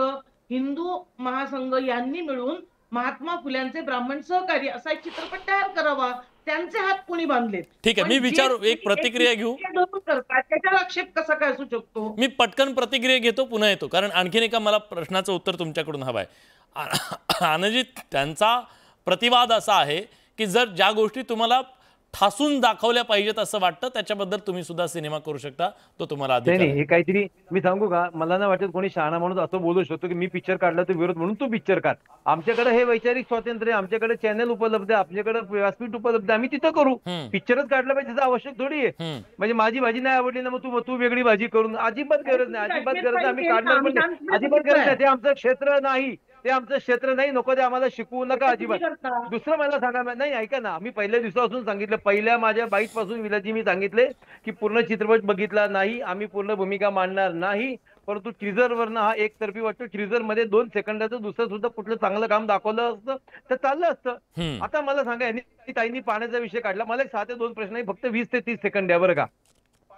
हिंदू महासंघ यांनी मिळून महात्मा फुल्यांचे ब्राह्मण सहकारी असा एक चित्रपट तयार करावा. त्यांचे हात कोणी बांधलेत? ठीक आहे, मी विचारू, एक प्रतिक्रिया घेऊ. त्याच्यावर आक्षेप कसा काय असू शकतो? मी पटकन प्रतिक्रिया घेतो, पुन्हा येतो, कारण आणखीन एका मला प्रश्नाचं उत्तर तुमच्याकडून हवं आहे. आनंदजी, त्यांचा प्रतिवाद असा आहे की जर ज्या गोष्टी तुम्हाला ठासून दाखवल्या पाहिजेत असं वाटतं त्याच्याबद्दल तुम्ही सुद्धा सिनेमा करू शकता, तो तुम्हाला अधिकार आहे. हे काहीतरी मी सांगू का, मला नाही वाटत कोणी शहाणा म्हणून असं बोलू शकतो की मी पिक्चर काढला तो विरोध म्हणून तू पिक्चर काढ. आमच्याकडे हे वैचारिक स्वातंत्र्य, आमच्याकडे चॅनल उपलब्ध आहे, आमच्याकडे व्यासपीठ उपलब्ध, आम्ही तिथं करू. पिक्चरच काढला पाहिजे त्याचं आवश्यक थोडी आहे. म्हणजे माझी भाजी नाही आवडली ना मग तू वेगळी भाजी करून, अजिबात गरज नाही, अजिबात गरज नाही, आम्ही काढणार पण नाही, अजिबात गरज नाही, ते आमचं क्षेत्र नाही, ते आमचं क्षेत्र नाही, नको ते आम्हाला शिकवू नका अजिबात. दुसरं मला सांगा, नाही ऐका ना, मी पहिल्या दिवसापासून सांगितलं, पहिल्या माझ्या बाईट पासून विलाजी मी सांगितले की पूर्ण चित्रपट बघितला नाही, आम्ही पूर्ण भूमिका मांडणार नाही, परंतु ट्रिझरवरनं हा एकतर्फी वाटतो. ट्रिझर मध्ये 2 सेकंदाचं दुसरं सुद्धा कुठलं चांगलं काम दाखवलं असतं तर चाललं असतं. आता मला सांगा, यांनी ताईंनी पाण्याचा विषय काढला, मला एक 6 ते 2 प्रश्न आहे, फक्त 20 ते 30 सेकंद द्या बरं का.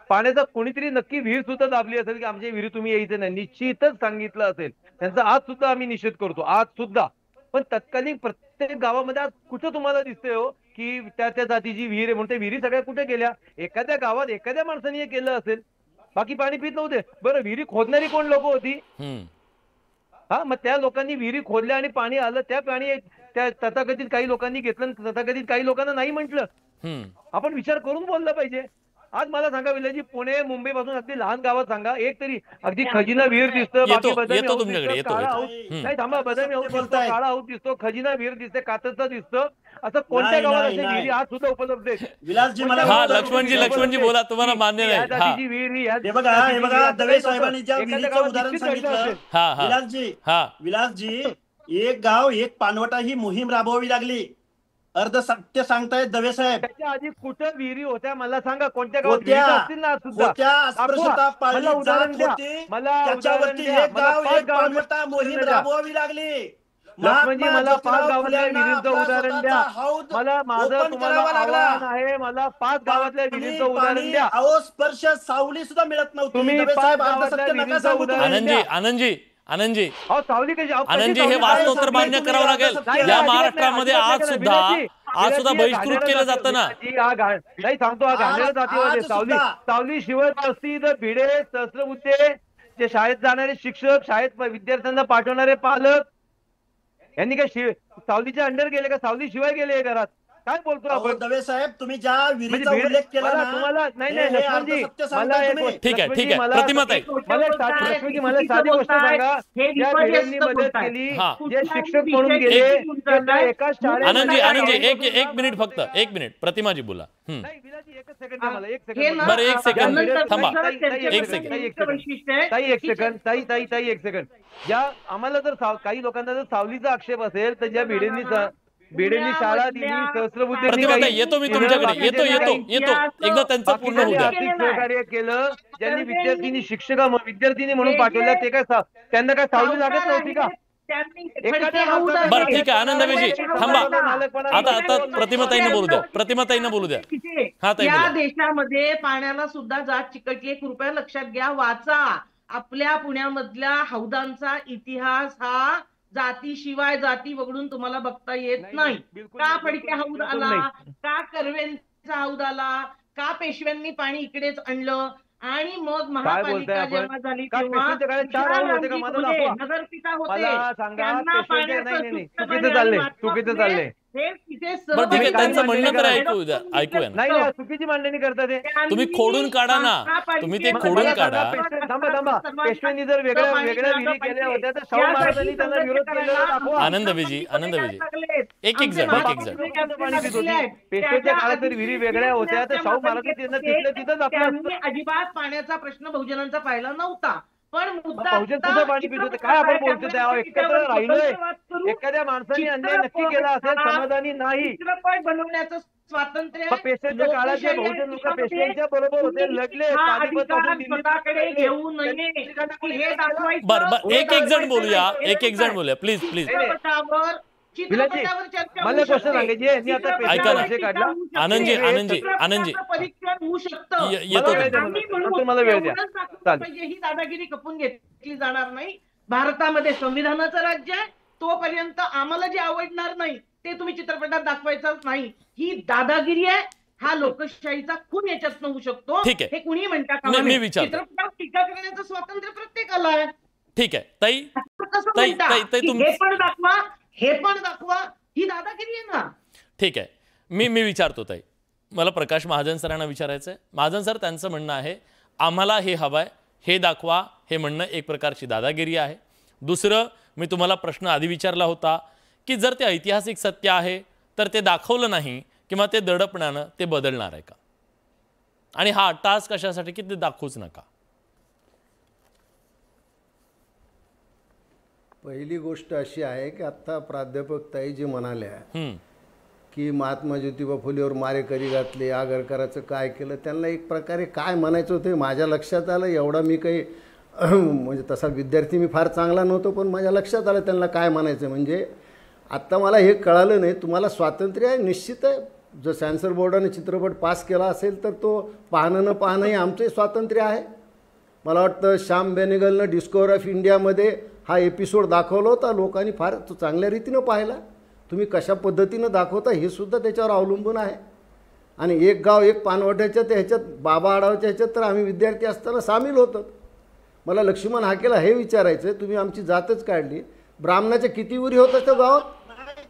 पाण्याचा कोणीतरी नक्की विहीर सुद्धा दाबली असेल की आमच्या विहिरी तुम्ही यायचं नाही, निश्चितच सांगितलं असेल. त्यांचा आज सुद्धा आम्ही निषेध करतो, आज सुद्धा. पण तत्कालीन प्रत्येक गावामध्ये आज कुठं तुम्हाला दिसतंय हो की त्या जातीची विहीर आहे म्हणून त्या विहिरी सगळ्या कुठे गेल्या? एखाद्या गावात एखाद्या माणसाने हे केलं असेल, बाकी पाणी पित नव्हते. बरं, विहिरी खोदणारी कोण लोक होती? हा, मग त्या लोकांनी विहिरी खोदल्या आणि पाणी आलं, त्या पाणी त्या तथाकथित काही लोकांनी घेतलं, तथाकथित काही लोकांना नाही म्हटलं. आपण विचार करून बोललं पाहिजे. आज मला सांगा विलाजी, पुणे मुंबई पासून अगदी लहान गावात सांगा, एक तरी अगदी खजिना विहीर दिसतं, बाकी बदामी हाऊस दिसतं, काळा हाऊस नाही, थांबा, बदामी हाऊस दिसतो, काळा हाऊस दिसतो, खजिना विहीर दिसते, कातरचं दिसतं, असं कोणत्या गावात असे विहिरी आज सुद्धा उपलब्ध आहेत? लक्ष्मणजी बोला, तुम्हाला मान्य नाही. विहीर दवे साहेबांनी ज्या विहिरीचं उदाहरण सांगितलं, विलासजी, एक गाव एक पाणवटा ही मोहीम राबवावी लागली. अर्ध सत्य सांगतायत दवे साहेब. त्याच्या आधी कुठं विहिरी होत्या मला सांगा, कोणत्या गावात असतील ना सुद्धा? त्याच्यावरती एक गाव एक पाणवटा मोहीम राबवावी लागली. लक्ष्मणजी मला 5 गावातल्या विहिरींचं उदाहरण द्या. मला माझं तुम्हाला आव्हान आहे, मला 5 गावातल्या विहिरींचं उदाहरण द्या. अहो स्पर्श सावली सुद्धा मिळत नव्हती. तुम्ही 5 गावातल्या विहिरींचं उदाहरण द्या. आनंदजी सावली कशी? आनंदजी हे वास्तवोत्तर मान्य करावं लागेल. या महाराष्ट्रामध्ये आज सुद्धा बहिष्कृत केलं जातं ना. नाही सांगतो, हा घाणेरडा जातीवाद सावली शिवत असती तर भिडे, सहस्त्रबुद्धे, जे शाळेत जाणारे शिक्षक, शाळेत विद्यार्थ्यांना पाठवणारे पालक यांनी काय सावलीच्या अंडर गेले का? सावली शिवाय गेले घरात? काय बोलतो आपण? दवे साहेब, तुम्ही ज्या विहिरीचा उल्लेख केला ना, तुम्हाला नाही लक्ष्मणजी मला ठीक आहे प्रतिमाताई मला साधी गोष्ट सांगा. ज्या भिडेंनी मदत केली, जे शिक्षक म्हणून गेले, एका शाळेत आनंदजी एक मिनिट फक्त, एक मिनिट प्रतिमाजी बोला. एकच सेकंड मला, एक बरं एक सेकंड थांबा, ताई एक सेकंड. ज्या आम्हाला जर काही लोकांना जर सावलीचा आक्षेप असेल तर ज्या भिडेंनी शाळा दिली, सहस्त्रबुद्धे येतो मी तुमच्याकडे, येतो एकदा त्यांचं पूर्ण होऊ द्या. सहकार्य केलं, ज्यांनी विद्यार्थिनी म्हणून पाठवल्या, ते काय त्यांना काय सावली लागत नव्हती का? बरं ठीक आहे आनंदबाईजी थांबा. आता प्रतिमाताईंना बोलू द्या. या देशामध्ये पाण्याला सुद्धा जात चिकटली. कृपया लक्षात घ्या, वाचा. आपल्या पुण्यामधल्या हौदांचा इतिहास हा जातीशिवाय जाती वगळून तुम्हाला बघता येत नाही. का फडके हौद आला, का कर्वेंचा हौद आला, का पेशव्यांनी पाणी इकडेच आणलं, आणि मग महापालिका जेव्हा झाली तेव्हा नगरपिता होते, त्यांना चुकीचं चाललंय. त्यांचं म्हणणं तर ऐकूया. नाही चुकीची मांडणी करतात. तुम्ही खोडून काढा ना, तुम्ही ते खोडून काढा. थांबा. पेशव्यांनी जर वेगळ्या विहिरी केल्या होत्या तर शाहू महाराजांनी त्यांना विरोध केलेला. आनंदबाईजी एक जण पेशव्याच्या काळात जर विहिरी वेगळ्या होत्या तर शाहू महाराजांनी त्यांना तिथंच आपलं अजिबात पाण्याचा प्रश्न बहुजनांचा पाहिला नव्हता. पण बहुजन सुद्धा पाणी पित होते. काय आपण बोलतो त्या एकत्र राहिलोय. एखाद्या माणसाने अन्याय नक्की केला असेल, समाधानी नाही. चित्रपट बनवण्याचं स्वातंत्र्य पेशव्यांच्या काळात जे बहुजन लोक पेशव्यांच्या बरोबर होते, लढले. स्वतःकडे घेऊ नये हे दाखवायचं. बरं एक जण बोलूया प्लीज. मला गोष्ट सांगायची आहे. आता ऐका ना आनंदजी परीक्षण होऊ शकतं. मला वेळ द्या. ही दादागिरी खपून घेतली जाणार नाही. भारतामध्ये संविधानाचं राज्य आहे, तोपर्यंत आम्हाला जे आवडणार नाही ते तुम्ही चित्रपटात दाखवायचंच नाही. ही दादागिरी आहे. हा लोकशाहीचा खून याच्यात होऊ शकतो. हे कुणी म्हणतात, चित्रपटात टीका करण्याचं स्वातंत्र्य प्रत्येकाला आहे. ठीक आहे ताई, हे पण दाखवा, ही दादागिरी आहे ना. ठीक आहे, मी विचारतो ताई. मला प्रकाश महाजन सरांना विचारायचं आहे. महाजन सर, त्यांचं म्हणणं आहे आम्हाला हे हवंय, हे दाखवा, हे म्हणणं एक प्रकारची दादागिरी आहे. दुसरं, मी तुम्हाला प्रश्न आधी विचारला होता की जर ते ऐतिहासिक सत्य आहे तर ते दाखवलं नाही किंवा ते दडपण्यानं ते बदलणार आहे का, आणि हा टास्क कशासाठी की ते दाखवूच नका. पहिली गोष्ट अशी आहे की आत्ता प्राध्यापक ताई जे म्हणाल्या की महात्मा ज्योतिबा फुलेवर मारेकरी घातले, आगरकरांचं काय केलं, त्यांना एक प्रकारे काय म्हणायचं होतं माझ्या लक्षात आलं. एवढा मी काही म्हणजे तसा विद्यार्थी मी फार चांगला नव्हतो, पण माझ्या लक्षात आलं त्यांना काय म्हणायचं. म्हणजे आत्ता मला हे कळालं नाही. तुम्हाला स्वातंत्र्य आहे, निश्चित आहे. जर सेन्सर बोर्डाने चित्रपट पास केला असेल तर तो पाहणं न पाहणंही आमचंही स्वातंत्र्य आहे. मला वाटतं श्याम बेनेगलनं डिस्कवर ऑफ इंडियामध्ये हा एपिसोड दाखवला होता. लोकांनी फार चांगल्या रीतीनं पाहिला. तुम्ही कशा पद्धतीनं दाखवता हे सुद्धा त्याच्यावर अवलंबून आहे. आणि एक गाव एक पानवट्याच्या ह्याच्यात बाबा आढावच्या ह्याच्यात तर आम्ही विद्यार्थी असताना सामील होतो. मला लक्ष्मण हाकेला हे विचारायचं, तुम्ही आमची जातच काढली, ब्राह्मणाच्या किती उरी होत त्या गावात?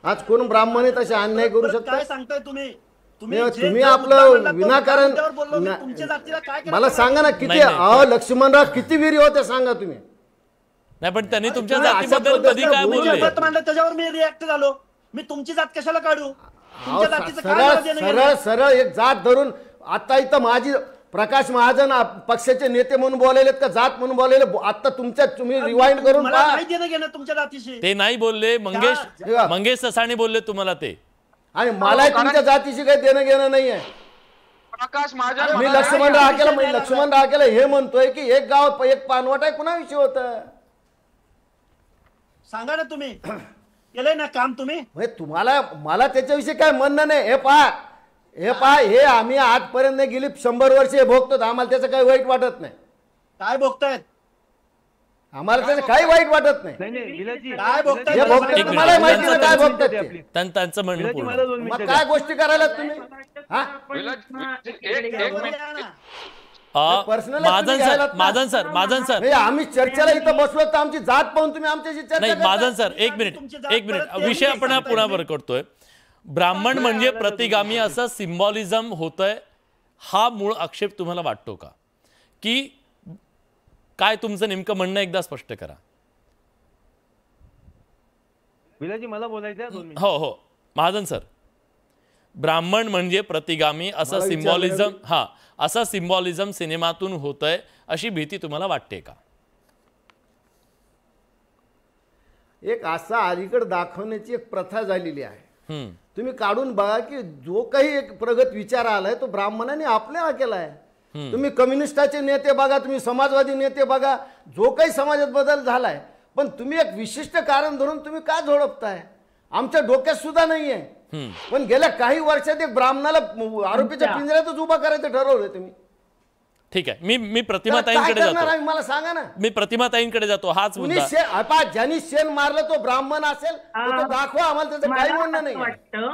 आज कोण ब्राह्मण आहे तसे अन्याय करू शकता? काय सांगताय तुम्ही? तुम्ही आपलं विनाकारण मला सांगा ना, किती लक्ष्मणराव किती विहिरी होत्या सांगा तुम्ही. नाही पण त्यांनी तुमच्या जातीबद्दल कधी काय बोलले? त्याच्यावर मी रिॲक्ट झालो. मी तुमची जात कशाला काढू? सरळ एक जात धरून आता इथं माझी प्रकाश महाजन पक्षाचे नेते म्हणून बोललेले का जात म्हणून बोललेले? आता तुम्ही रिवाइंड करून तुमच्या जातीशी ते नाही बोलले. मंगेश ससाणे बोलले तुम्हाला ते, आणि मला तुमच्या जातीशी काही देणं घेणं नाहीये. प्रकाश महाजन, मी लक्ष्मण राखेला हे म्हणतोय की एक गाव एक पानवट आहे, कुणाविषयी होतं सांगा ना तुम्ही. केलंय ना काम तुम्ही? म्हणजे तुम्हाला मला त्याच्याविषयी काय म्हणणं नाही. हे पहा हे आम्ही आजपर्यंत नाही गेली 100 वर्ष हे भोगतो, आम्हाला त्याचं काही वाईट वाटत नाही. काय बघतायत? आम्हाला त्याचं काही वाईट वाटत नाही. काय बघताय? हे भोगतात तुम्हाला माहिती नाही काय भोगतात ते. त्यांचं म्हणणं पूर्ण. मग काय गोष्टी करायला तुम्ही? हा महाजन सर आम्ही चर्चेला इथं बसलो तर आमची जात पाहून तुम्ही आमच्याशी चर्चा नाही. करता? महाजन सर एक मिनिट विषय आपण पुन्हा वर करतोय. ब्राह्मण म्हणजे प्रतिगामी असं सिम्बॉलिझम होतंय, हा मूळ आक्षेप तुम्हाला वाटतो का? की काय तुमचं नेमकं म्हणणं एकदा स्पष्ट करा. विलाजी मला बोलायचं. हो महाजन सर, ब्राह्मण म्हणजे प्रतिगामी असं सिम्बॉलिझम, असं सिम्बॉलिझम सिनेमातून होतंय अशी भीती तुम्हाला वाटते का? एक असा अलीकडे दाखवण्याची एक प्रथा झालेली आहे. तुम्ही काढून बघा की जो काही एक प्रगत विचार आलाय तो ब्राह्मणाने आपल्याला केलाय. तुम्ही कम्युनिस्टाचे नेते बघा, तुम्ही समाजवादी नेते बघा, जो काही समाजात बदल झालाय, पण तुम्ही एक विशिष्ट कारण धरून तुम्ही का झोडपताय? आमच्या डोक्यात सुद्धा नाहीये. पण गेल्या काही वर्षात एक ब्राह्मणाला आरोपीच्या पिंजऱ्यातच उभा करायचं ठरवलं तुम्ही. ठीक आहे, मी प्रतिमाताईंकडे जातो. मला सांगा ना. मी प्रतिमाताईंकडे जातो. हाच मुद्दा. ज्यांनी शेण मारलं तो ब्राह्मण असेल तो दाखवा, आम्हाला त्याचं काही म्हणणं नाही. वाटतं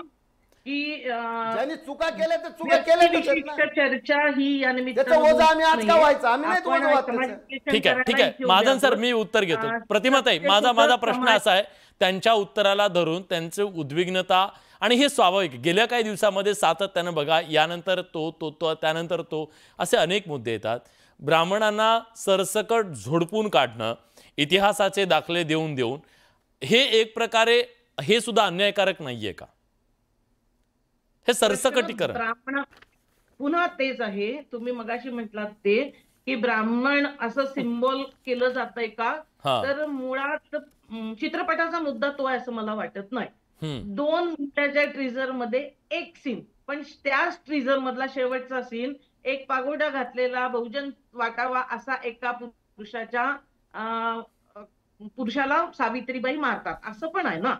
की ज्यांनी चुका केल्या तर चुका केल्या. चर्चा ही या त्याचा ओझा आम्ही आज का व्हायचा? आम्ही नाही. ठीक आहे महाजन सर, मी उत्तर घेतो. प्रतिमाताई, माझा प्रश्न असा आहे, त्यांच्या उत्तराला धरून त्यांची उद्विग्नता, आणि हे स्वाभाविक, गेल्या काही दिवसामध्ये सातत्यानं बघा, यानंतर तो त्यानंतर तो, असे अनेक मुद्दे येतात. ब्राह्मणांना सरसकट झोडपून काढणं, इतिहासाचे दाखले देऊन हे एक प्रकारे हे सुद्धा अन्यायकारक नाहीये का? हे सरसकटीकरण पुन्हा तेच आहे. तुम्ही मगाशी म्हटलात ते की ब्राह्मण असं सिम्बॉल केलं जातंय का? तर मुळात चित्रपटाचा मुद्दा तो आहे असं मला वाटत नाही. 2 मिनिटाच्या ट्रीजर मध्ये एक सीन, पण त्याच ट्रीजर मधला शेवटचा सीन एक पागोडा घातलेला बहुजन वाटावा असा एका पुरुषाला सावित्रीबाई मारतात असं पण आहे ना.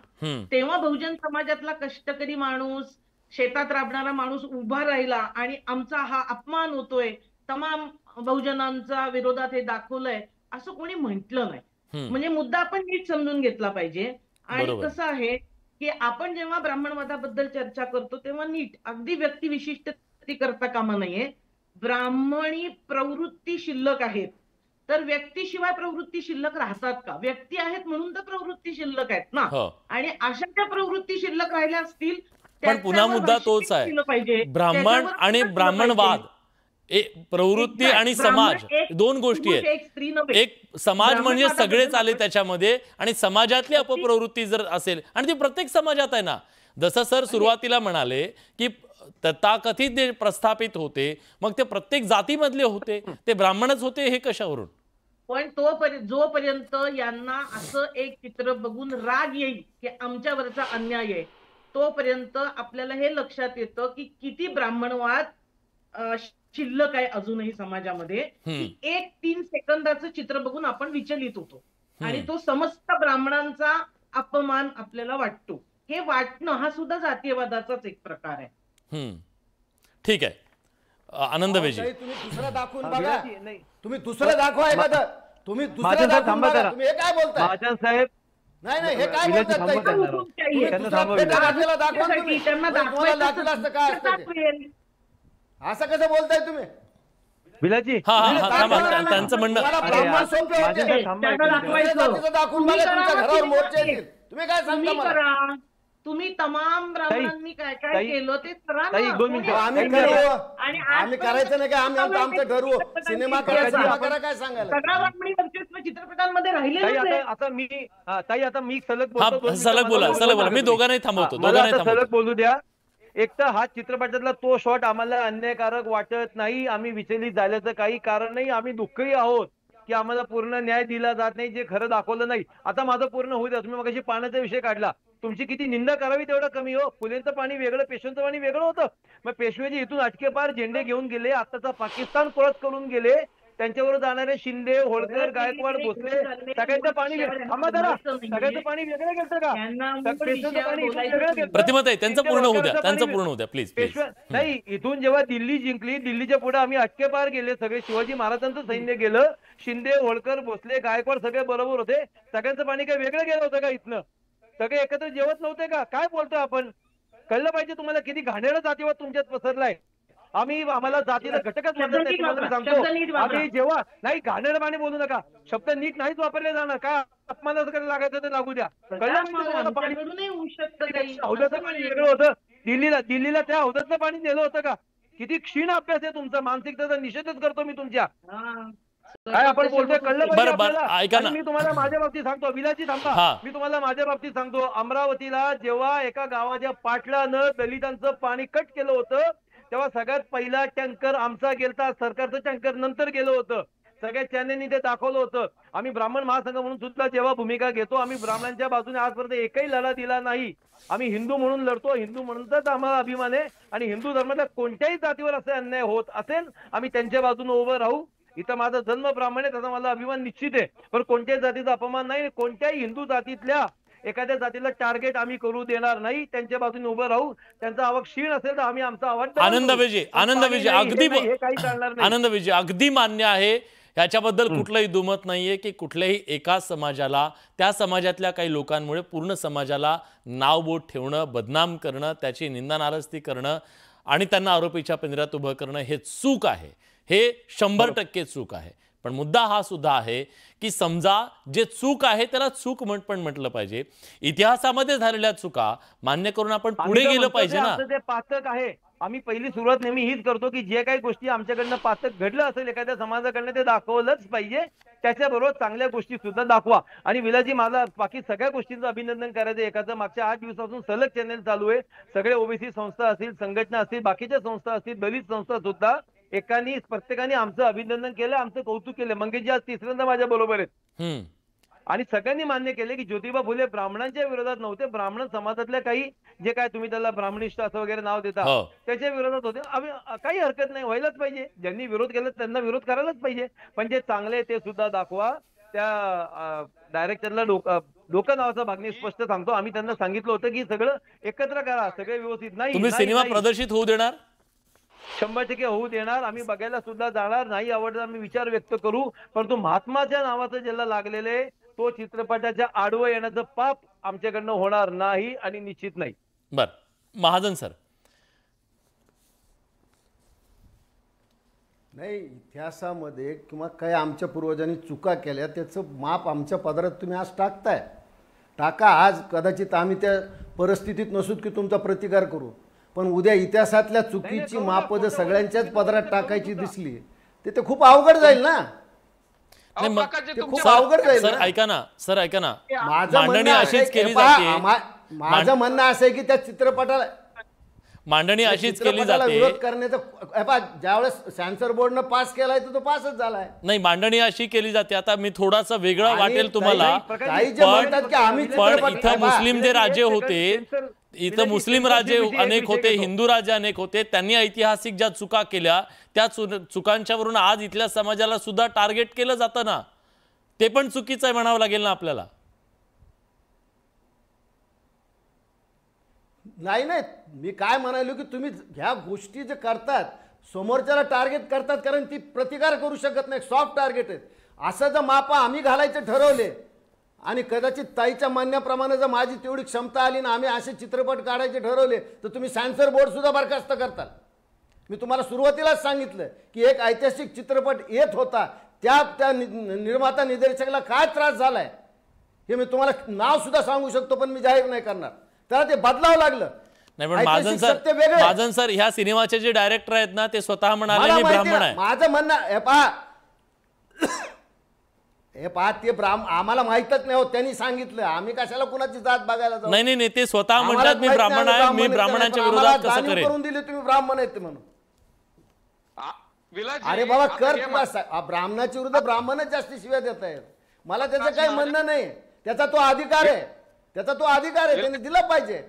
तेव्हा बहुजन समाजातला कष्टकरी माणूस, शेतात राबणारा माणूस उभा राहिला आणि आमचा हा अपमान होतोय, तमाम बहुजनांचा विरोधात हे दाखवलंय असं कोणी म्हटलं नाही. म्हणजे मुद्दा आपण नीट समजून घेतला पाहिजे. आणि कसं आहे की आपण जेव्हा ब्राह्मणवादाबद्दल चर्चा करतो तेव्हा नीट अगदी व्यक्तिविशिष्ट करता कामा नाहीये. ब्राह्मणी प्रवृत्ती शिल्लक आहेत, तर व्यक्तीशिवाय प्रवृत्ती शिल्लक राहतात का? व्यक्ती आहेत म्हणून तर प्रवृत्ती शिल्लक आहेत ना. आणि अशा ज्या प्रवृत्ती शिल्लक राहिल्या असतील, पण पुन्हा मुद्दा तोच आहे, ब्राह्मण आणि ब्राह्मणवाद, प्रवृत्ती आणि समाज दोन गोष्टी आहेत. एक समाज म्हणजे सगळेच आले त्याच्यामध्ये, आणि समाजातली अपप्रवृत्ती जर असेल, आणि ती प्रत्येक समाजात आहे ना. जसं सर सुरुवातीला म्हणाले की तथाकथित जे प्रस्थापित होते, मग ते प्रत्येक जातीमधले होते, ते ब्राह्मणच होते, हे कशावरून? पण जोपर्यंत यांना असं एक चित्र बघून राग येईल की आमच्यावरचा अन्याय आहे, तोपर्यंत आपल्याला हे लक्षात येतं की किती ब्राह्मणवाद शिल्लक आहे अजूनही समाजामध्ये. 1-3 सेकंदाचं चित्र बघून आपण विचलित होतो आणि तो समस्त ब्राह्मणांचा अपमान आपल्याला वाटतो. हे वाटणं हा सुद्धा जातीयवादाचाच एक प्रकार आहे. ठीक आहे. आनंद वेजी, तुम्ही दुसरं दाखवून बघा. तुम्ही दुसरं दाखवा एखादं. तुम्ही दुसरं दाखवून बघा. तुम्ही हे काय बोलताय? महाजन साहेब, नाही हे काय बोलतात? असं कसं बोलताय तुम्ही? विलाजी त्यांचं म्हणणं दाखवून बघा, तुमच्या घरावर मोर्चे येतील. तुम्ही काय सांगता मला? तुम्ही तमाम ब्राह्मणांनी काय काय केलं ते आम्ही करायचं नाही का? आम्ही आमचं ठरवू. सिनेमा करा काय सांगायला? चित्रपटांमध्ये राहिले. आता मी सलग बोला. मी दोघांनाही थांबवतो. सलग बोलू द्या. एक तर हा चित्रपटातला तो शॉट आम्हाला अन्यायकारक वाटत नाही. आम्ही विचलित झाल्याचं काही कारण नाही. आम्ही दुःखी आहोत की आम्हाला पूर्ण न्याय दिला जात नाही, जे खरं दाखवलं नाही. आता माझं पूर्ण होऊ द्या. तुम्ही मगाशी पाण्याचा विषय काढला. तुमची किती निंदा करावी तेवढं कमी हो. फुलेंचं पाणी वेगळं, पेशव्यांचं पाणी वेगळं होतं. मग पेशवेजी इथून अटके पार झेंडे घेऊन गेले, आताचा पाकिस्तान क्रॉस करून गेले. त्यांच्यावर जाणारे शिंदे, होळकर, गायकवाड, भोसले सगळ्यांचं पाणी सगळ्याचं पाणी वेगळं गेलं का? प्रतिमत आहे त्यांचं पूर्ण होऊ द्या, त्यांचं पूर्ण होऊ द्या प्लीज. नाही, इथून जेव्हा दिल्ली जिंकली, दिल्लीच्या पुढे आम्ही अटके पार गेले, सगळे शिवाजी महाराजांचं सैन्य गेलं, शिंदे, होळकर, भोसले, गायकवाड सगळे बरोबर होते. सगळ्यांचं पाणी काय वेगळं गेलं होतं का? इथनं सगळे एकत्र जेवत नव्हते का? काय बोलतोय आपण? कळलं पाहिजे तुम्हाला किती घाणेरडा जातीवाद तुमच्यात पसरलाय. आम्हाला जातीला घटकच म्हणत नाही, तुम्हाला सांगतो. आम्ही जेव्हा नाही घाणेरडपणे बोलू नका, शब्द नीट नाहीच वापरले जाणार का? अपमानाचं करायला लागायचं ते लागू द्या. कळलं? पाणी हौदाचं पाणी वेगळं होतं. दिल्लीला त्या हौदाचं पाणी नेलं होतं का? किती क्षीण अभ्यास आहे तुमचा, मानसिकतेचा निषेधच करतो मी तुमच्या. काय आपण बोलतोय कळलं पाहिजे. मी तुम्हाला माझ्या बाबतीत सांगतो, विलाजी थांबा, मी तुम्हाला माझ्या बाबतीत सांगतो. अमरावतीला जेव्हा एका गावाच्या पाटलानं दलितांचं पाणी कट केलं होतं, तेव्हा सगळ्यात पहिला टँकर आमचा गेलता, सरकारचं टँकर नंतर गेलं होतं. सगळ्या चॅनलनी ते दाखवलं होतं. आम्ही ब्राह्मण महासंघ म्हणून सुद्धा जेव्हा भूमिका घेतो, आम्ही ब्राह्मणांच्या बाजूने आजपर्यंत एकही लढा दिला नाही. आम्ही हिंदू म्हणून लढतो, हिंदू म्हणूनच आम्हाला अभिमान आहे. आणि हिंदू धर्माच्या कोणत्याही जातीवर असे अन्याय होत असेल, आम्ही त्यांच्या बाजूने उभं राहू. इथं माझा जन्म ब्राह्मण आहे, त्याचा मला अभिमान निश्चित आहे. पण कोणत्याही जातीचा अपमान नाही, कोणत्याही हिंदू जातीतल्या एखाद्या जातीला टार्गेट आम्ही करू देणार नाही. त्यांच्या बाजूने उभं राहू. त्यांचा आवक क्षीण असेल तर आम्ही आमचा आवाज. आनंद विजय अगदी मान्य आहे. याच्याबद्दल कुठलंही दुमत नाहीये की कुठल्याही एका समाजाला, त्या समाजातल्या काही लोकांमुळे पूर्ण समाजाला नावबोट ठेवणं, बदनाम करणं, त्याची निंदा नाराजगी करणं आणि त्यांना आरोपीच्या पिंजऱ्यात उभं करणं हे चूक आहे. हे 100% चूक आहे. पण मुद्दा हा सुद्धा आहे की समजा जे चूक आहे त्याला चूक पण म्हटलं पाहिजे. इतिहासामध्ये झालेल्या चुका मान्य करून आपण पुढे गेलं पाहिजे ना. ते पातक आहे. आम्ही पहिली सुरुवात नेहमी हीच करतो की जे काही गोष्टी आमच्याकडनं पातक घडलं असेल एखाद्या समाजाकडनं ते दाखवलंच पाहिजे. त्याच्याबरोबर चांगल्या गोष्टी सुद्धा दाखवा. आणि विलाजी, मला बाकी सगळ्या गोष्टींचं अभिनंदन करायचं. एखादं मागच्या 8 दिवसापासून सलग चॅनल चालू आहे. सगळे ओबीसी संस्था असतील, संघटना असतील, बाकीच्या संस्था असतील, दलित संस्था सुद्धा प्रत्येकाने आमचं अभिनंदन केलं, आमचं कौतुक केलं. मंगेशजी आज तिसऱ्यांदा माझ्या बरोबर आहेत. आणि सगळ्यांनी मान्य केले की ज्योतिबा फुले ब्राह्मणांच्या विरोधात नव्हते. ब्राह्मण समाजातल्या काही जे काय तुम्ही त्याला ब्राह्मणिष्ठ असं वगैरे नाव देता त्याच्या विरोधात होते. आम्ही काही हरकत नाही, व्हायलाच पाहिजे. ज्यांनी विरोध केला त्यांना विरोध करायलाच पाहिजे. पण जे चांगले ते सुद्धा दाखवा. त्या डायरेक्टरला डोकं नावाचा भागणी स्पष्ट सांगतो. आम्ही त्यांना सांगितलं होतं की सगळं एकत्र करा, सगळे व्यवस्थित. नाही, तुम्ही सिनेमा प्रदर्शित होऊ देणार? 100% होऊ देणार. आम्ही बघायला सुद्धा जाणार. नाही आवडलं आम्ही विचार व्यक्त करू. परंतु महात्माच्या नावाचं ज्याला लागलेले तो चित्रपटाच्या आडवं येण्याचं पाप आमच्याकडनं होणार नाही आणि निश्चित नाही. बर, महाजन सर. नाही, इतिहासामध्ये किंवा काही आमच्या पूर्वजांनी चुका केल्या त्याचं माप आमच्या पदरात तुम्ही आज टाका. आज कदाचित आम्ही त्या परिस्थितीत नसूत की तुमचा प्रतिकार करू. पण उद्या इतिहासातल्या चुकीची माप जर सगळ्यांच्याच पदरात टाकायची दिसली तर ते खूप अवघड जाईल ना. खूप अवघड जाईल. सर ऐका ना, मांडणी अशीच केली जाते. माझं म्हणणं असं आहे की त्या चित्रपटाला मांडणी अशीच केली जाते. विरोध करण्याचा ज्यावेळेस सेन्सर बोर्डनं पास केलाय तर तो पासच झालाय. नाही, मांडणी अशी केली जाते. आता मी थोडासा वेगळं वाटेल तुम्हाला, पण इथं मुस्लिम जे राजे होते, इथं मुस्लिम राजे अनेक होते, हिंदू राजे अनेक होते. त्यांनी ऐतिहासिक ज्या चुका केल्या त्या चुकांच्यावरून आज इथल्या समाजाला सुद्धा टार्गेट केलं जातं ना. ते पण चुकीचं आहे म्हणावं लागेल ना आपल्याला. नाही, मी काय म्हणालो की तुम्ही ह्या गोष्टी जे करतात समोरच्याला टार्गेट करतात कारण ती प्रतिकार करू शकत नाही, सॉफ्ट टार्गेट आहेत. असं जर मापा आम्ही घालायचे ठरवले आणि कदाचित ताईच्या म्हणण्याप्रमाणे जर माझी तेवढी क्षमता आली ना आम्ही असे चित्रपट काढायचे ठरवले तर तुम्ही सेन्सर बोर्ड सुद्धा बरखास्त करताल. मी तुम्हाला सुरुवातीलाच सांगितलं की एक ऐतिहासिक चित्रपट येत होता, त्या निर्माता निर्देशकाला काय त्रास झालाय हे मी तुम्हाला नाव सुद्धा सांगू शकतो, पण मी जाहीर नाही करणार. त्याला ते बदलावं लागलं. नाही, पण महाजन सर ह्या सिनेमाचे जे डायरेक्टर आहेत ना ते स्वतः म्हणाले मी ब्राह्मण आहे. माझं म्हणणं हे पहा ते आम्हाला माहितच नाही हो, त्यांनी सांगितलं. आम्ही कशाला कुणाची जात बघायला जाऊ? नाही, ते स्वतः म्हणतात मी ब्राह्मण आहे, मी ब्राह्मणांच्या विरोधात कसं करेन. करून दिले तुम्ही ब्राह्मण आहेत म्हणून. अरे बाबा कर, ब्राह्मणाच्या विरुद्ध ब्राह्मणच जास्ती शिव्या देत आहेत. मला त्याचं काही म्हणणं नाही. त्याचा तो अधिकार आहे, त्यांनी दिला पाहिजे.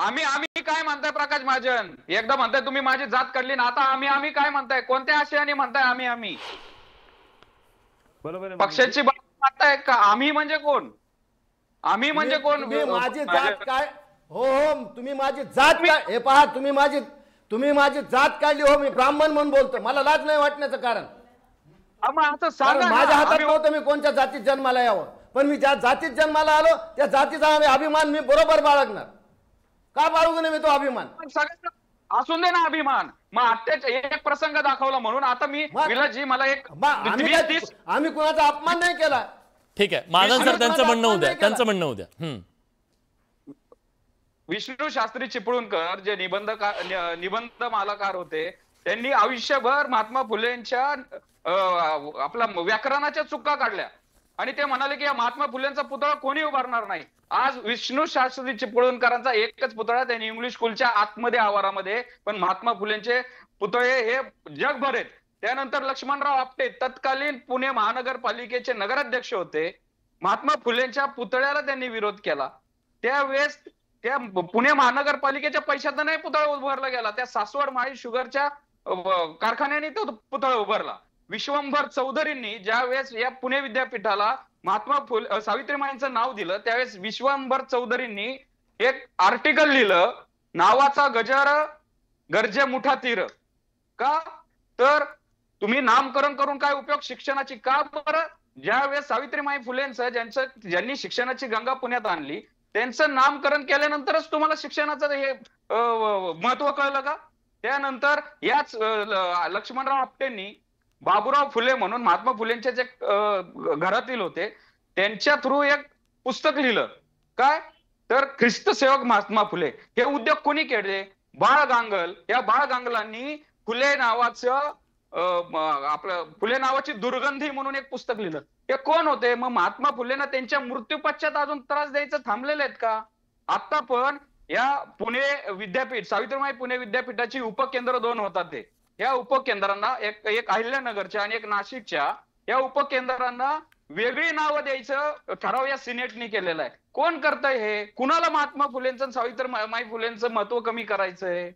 आम्ही काय म्हणताय प्रकाश महाजन? एकदा म्हणताय तुम्ही माझी जात काढली ना, आता आम्ही काय म्हणताय? कोणत्या आशयाने म्हणताय आम्ही? बरोबर आहे. पक्षाची बाजू मानताय का? आम्ही म्हणजे कोण? आम्ही म्हणजे कोण? माझी जात काय? हो तुम्ही माझी जात काय? हे पहा, तुम्ही माझी जात काढली. हो, मी ब्राह्मण म्हणून बोलतो. मला लाज नाही वाटण्याचं कारण माझ्या हातात नव्हतं मी कोणत्या जातीत जन्माला यावं, पण मी ज्या जातीत जन्माला आलो त्या जातीचा अभिमान मी बरोबर बाळगणार. का बाळगू नये मी तो अभिमान? असून दे ना अभिमान. मग आत्ताच एक प्रसंग दाखवला म्हणून आता मी विलाजी मला एक आम्ही कुणाचा अपमान नाही केला. ठीक आहे महाजन सर, त्यांचं म्हणणं उद्या. विष्णू शास्त्री चिपळूणकर जे निबंध मालाकार होते, त्यांनी आयुष्यभर महात्मा फुलेंच्या आपला व्याकरणाच्या चुका काढल्या आणि ते म्हणाले की या महात्मा फुलेंचा पुतळा कोणी उभारणार नाही. आज विष्णू शास्त्री चिपळूणकरांचा एकच पुतळा त्यांनी इंग्लिश स्कूलच्या आतमध्ये आवारामध्ये, पण महात्मा फुलेंचे पुतळे हे जगभर आहेत. त्यानंतर लक्ष्मणराव आपटे तत्कालीन पुणे महानगरपालिकेचे नगराध्यक्ष होते. महात्मा फुलेंच्या पुतळ्याला त्यांनी विरोध केला. त्यावेळेस त्या पुणे महानगरपालिकेच्या पैशातून नाही पुतळा उभारला गेला, त्या सासवड माळी शुगरच्या कारखान्याने तो पुतळा उभारला. विश्वंभर चौधरींनी ज्या वेळेस या पुणे विद्यापीठाला महात्मा सावित्रीमाईंचं नाव दिलं, त्यावेळेस विश्वंभर चौधरींनी एक आर्टिकल लिहिलं, नावाचा गजर गरजे मुठा तीर. का तर तुम्ही नामकरण करून काय उपयोग शिक्षणाची? का बरं? ज्या वेळेस सावित्रीमाई फुलेंचं ज्यांनी शिक्षणाची गंगा पुण्यात आणली, त्यांचं नामकरण केल्यानंतरच तुम्हाला शिक्षणाचं हे महत्व कळलं का? त्यानंतर याच लक्ष्मणराव आपटेंनी बाबूराव फुले म्हणून महात्मा फुलेंचे जे घरातील होते त्यांच्या थ्रू एक पुस्तक लिहिलं. काय तर ख्रिस्त सेवक महात्मा फुले. हे उद्योग कोणी केले? बाळ गांगल. या बाळ गांगलांनी फुले नावाची दुर्गंधी म्हणून एक पुस्तक लिहिलं. हे कोण होते? मग महात्मा फुलेंना त्यांच्या मृत्यू पश्चात अजून त्रास द्यायचं थांबलेले आहेत का? आता पण या पुणे विद्यापीठ, सावित्रीबाई पुणे विद्यापीठाची उपकेंद्र 2 होतात. ते या उपकेंद्रांना एक अहिल्यानगरच्या आणि एक नाशिकच्या या उपकेंद्रांना वेगळी नावं द्यायचं ठराव या सिनेटने केलेला आहे. कोण करतंय हे? कुणाला महात्मा फुलेंचं सावित्रीबाई फुलेंचं महत्व कमी करायचंय?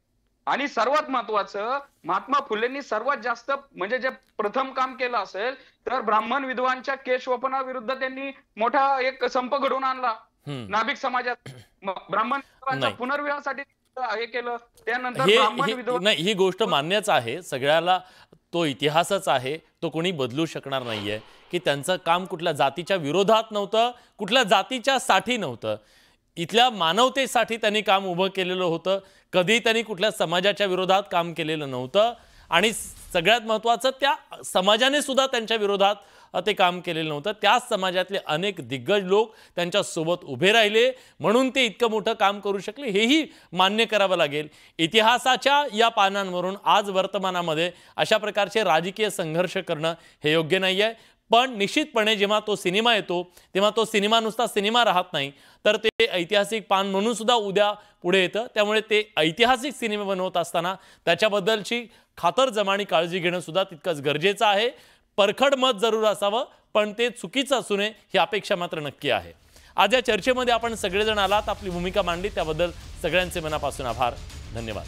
आणि सर्वात महत्वाचं, महात्मा फुलेंनी सर्वात जास्त म्हणजे जे प्रथम काम केलं असेल तर ब्राह्मण विधवांच्या केशवपनाविरुद्ध त्यांनी मोठा एक संप घडवून आणला नाभिक समाजात. ब्राह्मण विधवांच्या पुनर्विवाहासाठी हे केलं. त्यानंतर ब्राह्मण विधवा नाही, ही गोष्ट मान्यच आहे सगळ्याला, तो इतिहासच आहे, तो कोणी बदलू शकणार नाहीये की त्यांचं काम कुठल्या जातीच्या विरोधात नव्हतं, कुठल्या जातीच्या साठी नव्हतं. इथल्या मानवतेसाठी त्यांनी काम उभं केलेलं होतं. कधी त्यांनी कुठल्या समाजाच्या विरोधात काम केलेलं नव्हतं आणि सगळ्यात महत्त्वाचं त्या समाजाने सुद्धा त्यांच्या विरोधात ते काम केलेलं नव्हतं. त्याच समाजातले अनेक दिग्गज लोक त्यांच्या सोबत उभे राहिले म्हणून ते इतकं मोठं काम करू शकले, हेही मान्य करावं लागेल. इतिहासाच्या या पानांवरून आज वर्तमानामध्ये अशा प्रकारचे राजकीय संघर्ष करणं हे योग्य नाही आहे. पण निश्चितपणे जेव्हा तो सिनेमा येतो तेव्हा तो सिनेमा नुसता सिनेमा राहत नाही, तर ते ऐतिहासिक पान म्हणून सुद्धा उद्या पुढे येतं. त्यामुळे ते ऐतिहासिक सिनेमे बनवत असताना त्याच्याबद्दलची खातरजमानी काळजी घेणं सुद्धा तितकंच गरजेचं आहे. परखड मत जरूर असावं, पण ते चुकीचं असू नये ही अपेक्षा मात्र नक्की आहे. आज या चर्चेमध्ये आपण सगळेजण आलात, आपली भूमिका मांडली, त्याबद्दल सगळ्यांचे मनापासून आभार. धन्यवाद.